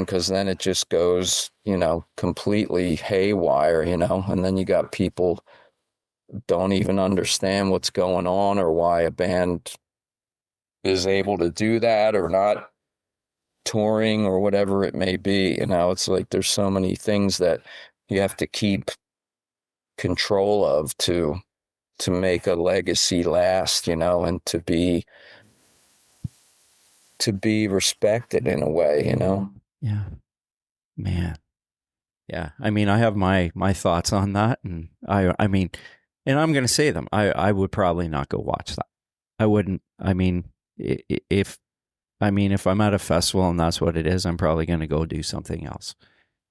because then it just goes, you know, completely haywire, you know, and then you got people don't even understand what's going on or why a band is able to do that or not touring or whatever it may be. You know, it's like there's so many things that you have to keep control of to make a legacy last, you know, and to be respected in a way, you know. Yeah, man. Yeah, I mean, I have my thoughts on that, and I mean, and I'm going to say them. I would probably not go watch that. I wouldn't. I mean, if I'm at a festival and that's what it is, I'm probably going to go do something else.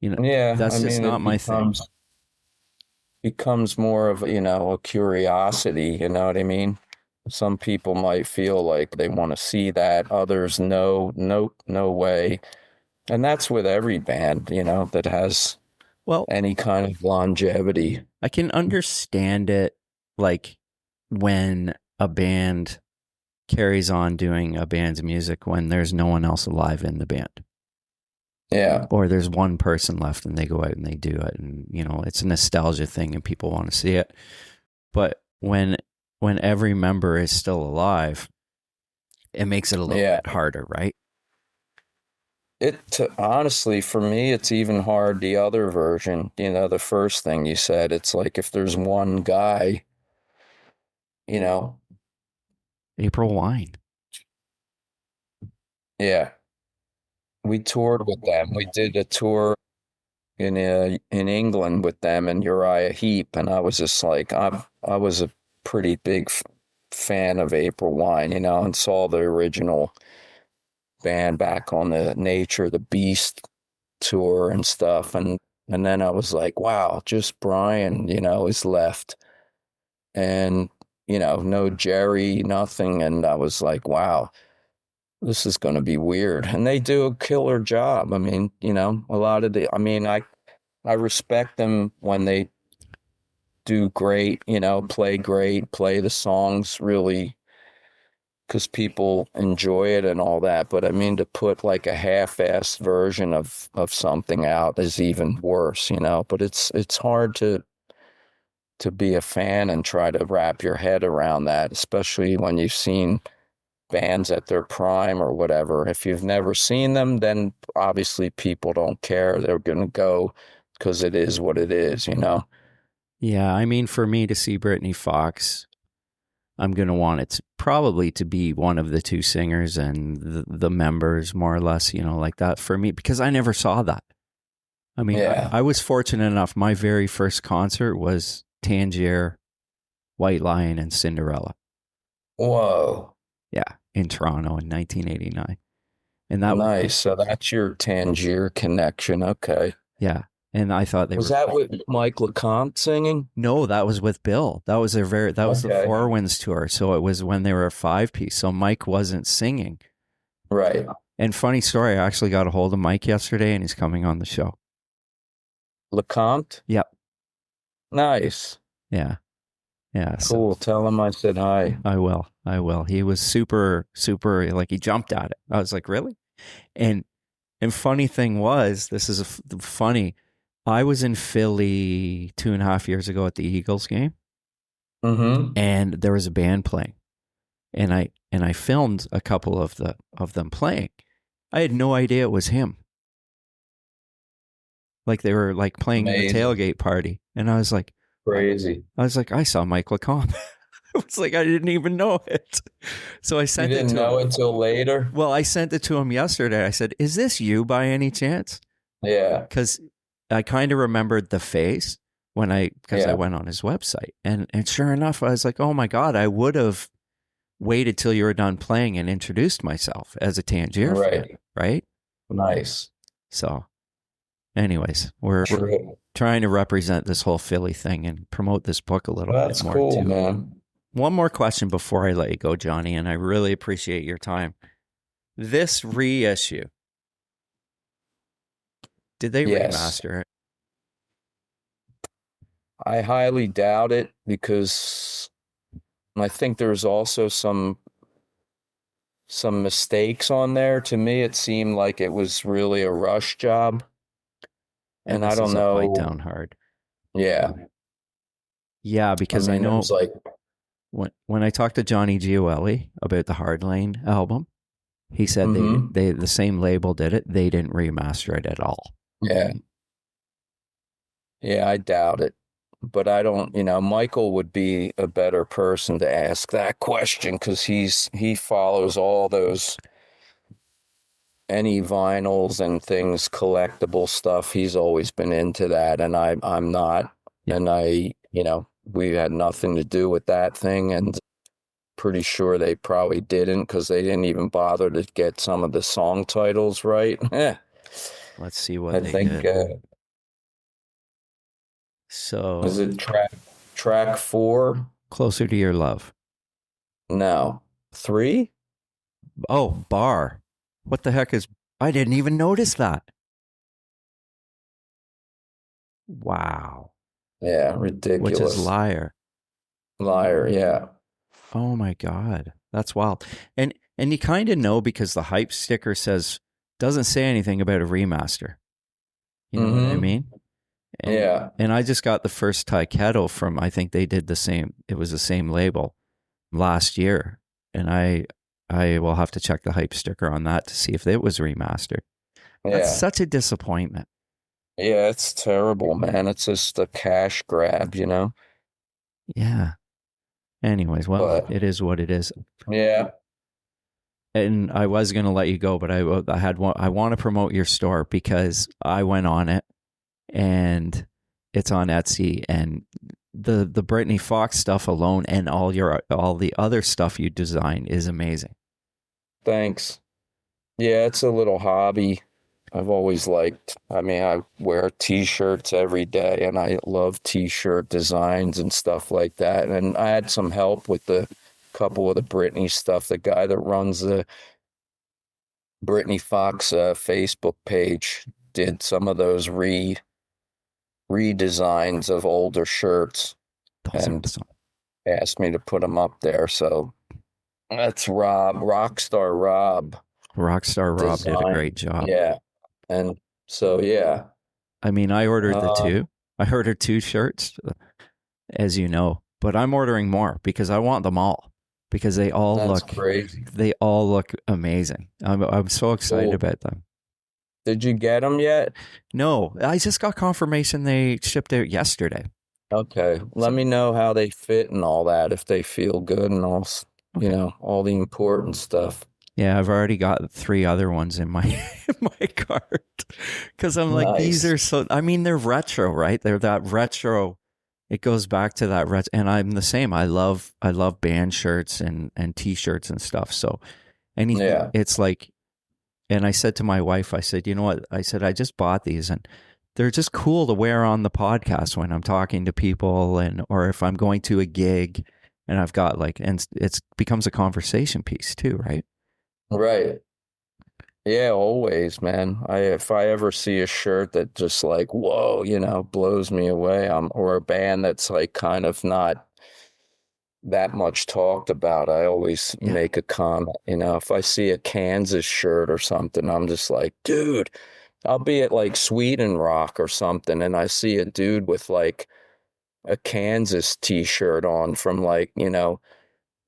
You know, Yeah, I that's just mean, not my thing. becomes more of, you know, a curiosity, you know what I mean? Some people might feel like they want to see that, others no way. And that's with every band, you know, that has Well, any kind of longevity. I can understand it, like when a band carries on doing a band's music when there's no one else alive in the band. Yeah. Or there's one person left and they go out and they do it, and you know, it's a nostalgia thing and people want to see it. But when every member is still alive, it makes it a little bit harder, right? Honestly, for me, it's even hard the other version, you know, the first thing you said. It's like if there's one guy, you know. April Wine. Yeah. We toured with them. We did a tour in England with them and Uriah Heep, and I was just like, I was a pretty big fan of April Wine, you know, and saw the original band back on the Nature the Beast tour and stuff, and then I was like, wow, just Brian, you know, is left, and you know, no Jerry, nothing, and I was like, wow, this is going to be weird. And they do a killer job. I mean, you know, I respect them when they do great, you know, play great, play the songs really because people enjoy it and all that. But I mean, to put like a half-assed version of something out is even worse, you know. But it's hard to be a fan and try to wrap your head around that, especially when you've seen bands at their prime or whatever. If you've never seen them, then obviously people don't care. They're going to go because it is what it is, you know? Yeah, I mean, for me to see Britny Fox, I'm going to want it probably to be one of the two singers and the members, more or less, you know, like that for me, because I never saw that. I mean, Yeah. I was fortunate enough. My very first concert was Tangier, White Lion, and Cinderella. Whoa. Yeah, in Toronto in 1989. And that Nice. So that's your Tangier connection. Okay. yeah. And I thought they Was were. that with Mike LeCompte singing? No, that was with Bill. That was that was the Okay. Four Winds tour. So it was when they were a 5-piece. So Mike wasn't singing. Right. And funny story, I actually got a hold of Mike yesterday and he's coming on the show. LeCompte? Yep. Nice. Yeah. Yeah. Cool. Tell him I said hi. I will. He was super, super, like he jumped at it. I was like, really? And funny thing was, this is funny. I was in Philly 2.5 years ago at the Eagles game, Mm-hmm. and there was a band playing, and I filmed a couple of them playing. I had no idea it was him. Like they were like playing in the tailgate party, and I was like, crazy. I saw Mike LeCompte. It was like I didn't even know it. So I sent it to him. You didn't know until later? Well, I sent it to him yesterday. I said, "Is this you by any chance?" Yeah. Because I kind of remembered the face because I went on his website, and sure enough, I was like, "Oh my God, I would have waited till you were done playing and introduced myself as a Tangier fan, right?" Nice. So, anyways, we're trying to represent this whole Philly thing and promote this book a little bit more. That's cool, too. Man. One more question before I let you go, Johnny, and I really appreciate your time. This reissue, did they remaster it? I highly doubt it because I think there's also some mistakes on there. To me, it seemed like it was really a rush job. And I don't know. Bite Down Hard. Yeah. Yeah, because I know like when I talked to Johnny Gioeli about the Hard Lane album, He said Mhm. they the same label did it. They didn't remaster it at all. Yeah. Yeah, I doubt it. But I don't, Michael would be a better person to ask that question because he follows all those any vinyls and things, collectible stuff. He's always been into that, and I'm not. Yeah. And we had nothing to do with that thing, and pretty sure they probably didn't because they didn't even bother to get some of the song titles right. Let's see what I they think did. is So it track 4? Closer to Your Love. No, 3? Oh, Bar. What the heck is? I didn't even notice that. Wow. Yeah, Which ridiculous. is Liar. Liar, yeah. Oh my God. That's wild. And you kind of know because the hype sticker doesn't say anything about a remaster. You know what I mean? And, Yeah. And I just got the first Tyketto from, I think they did the same. It was the same label last year. And I will have to check the hype sticker on that to see if it was remastered. That's Yeah. such a disappointment. Yeah, it's terrible, man. It's just a cash grab, Yeah. Anyways, well, But it is what it is. yeah. And I was going to let you go, but I want to promote your store because I went on it and it's on Etsy, and the Britny Fox stuff alone and all the other stuff you design is amazing. Thanks. Yeah, it's a little hobby I've always liked. I mean, I wear t-shirts every day and I love t-shirt designs and stuff like that. And I had some help with the couple of the Britney stuff. The guy that runs the Britny Fox Facebook page did some of those redesigns of older shirts Those are and awesome. asked me to put them up there. So that's Rockstar Rob Rockstar Rob did a design. great job. Yeah. And so, yeah. I mean, I ordered the Um, two. I ordered 2 shirts, as you know, but I'm ordering more because I want them all because That's crazy. they all look amazing. I'm so excited Cool. about them. Did you get them yet? No, I just got confirmation they shipped out yesterday. Okay. Let me know how they fit and all that, if they feel good and all, Okay. all the important stuff. Yeah, I've already got 3 other ones in my in my cart because I'm like, these Nice. are so. I mean, they're retro, right? They're that retro. It goes back to that retro, and I'm the same. I love band shirts and t-shirts and stuff. So anything, Yeah. it's like. And I said to my wife, I said, you know what? I said I just bought these, and they're just cool to wear on the podcast when I'm talking to people, or if I'm going to a gig, and I've got and it becomes a conversation piece too, right? Right. Yeah, always, man. If I ever see a shirt that just like, whoa, blows me away, or a band that's like kind of not that much talked about, I always Yeah. make a comment. If I see a Kansas shirt or something, I'm just like, dude, I'll be at like Sweden Rock or something, and I see a dude with like a Kansas t-shirt on from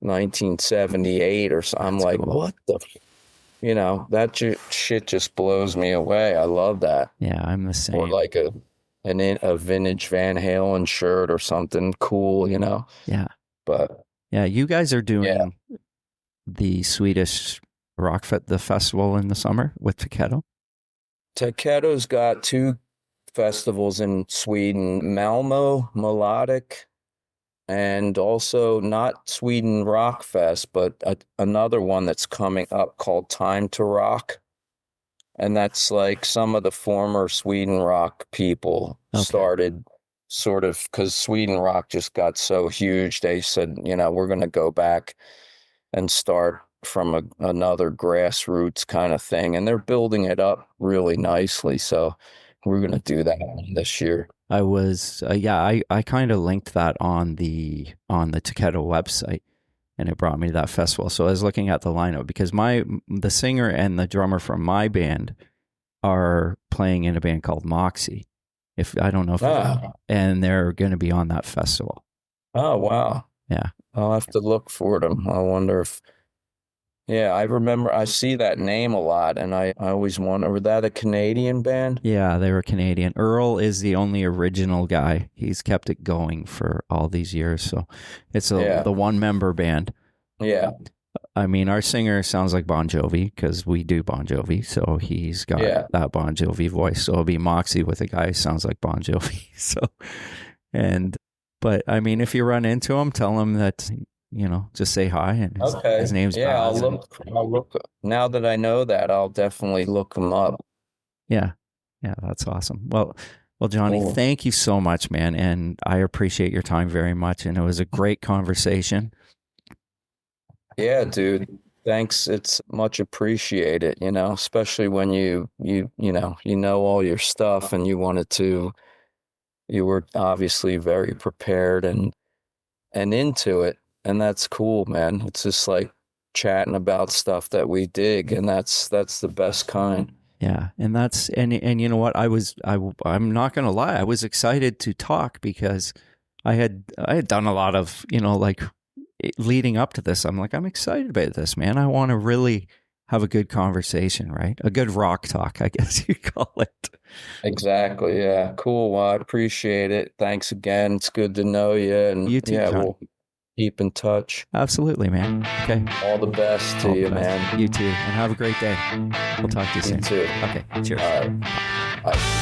1978 or so. I'm That's like, cool. what the, that shit just blows me away. I love that. Yeah, I'm the Or same. like a vintage Van Halen shirt or something cool, Yeah. But Yeah, you guys are yeah. doing the Swedish the festival in the summer with Tyketto. Tyketto's got 2 festivals in Sweden, Malmo Melodic, and also not Sweden Rock Fest, but another one that's coming up called Time to Rock. And that's like some of the former Sweden Rock people Okay. started sort of because Sweden Rock just got so huge. They said, we're going to go back and start from another grassroots kind of thing. And they're building it up really nicely. So we're going to do that this year. I was I kind of linked that on the Tyketto website, and it brought me to that festival. So I was looking at the lineup because the singer and the drummer from my band are playing in a band called Moxie. If I don't know if and they're going to be on that festival. Oh, wow. Yeah. I'll have to look for them. I wonder if Yeah, I remember. I see that name a lot, and I always wonder, were that a Canadian band? Yeah, they were Canadian. Earl is the only original guy. He's kept it going for all these years. So it's Yeah. the one member band. Yeah, I mean, our singer sounds like Bon Jovi because we do Bon Jovi. So he's got Yeah. that Bon Jovi voice. So it'll be Moxie with a guy who sounds like Bon Jovi. So, but I mean, if you run into him, tell him that, just say hi. And okay. his name's Yeah, Baz. I'll look. Now that I know that, I'll definitely look him up. Yeah. Yeah, that's awesome. Well, Johnny, Cool. thank you so much, man. And I appreciate your time very much. And it was a great conversation. Yeah, dude. Thanks. It's much appreciated, especially when you know all your stuff and you were obviously very prepared and into it. And that's cool, man. It's just like chatting about stuff that we dig, and that's the best kind. Yeah. And you know what? I'm not going to lie. I was excited to talk because I had done a lot of, like leading up to this. I'm like, I'm excited about this, man. I want to really have a good conversation, right? A good rock talk, I guess you call it. Exactly. Yeah. Cool. Well, I appreciate it. Thanks again. It's good to know you. And You too, yeah, John. we'll keep in touch. Absolutely, man. Okay. All the best to All the you, best. man. You too. And have a great day. We'll talk to you soon. You too. Okay. Cheers. All right. Bye.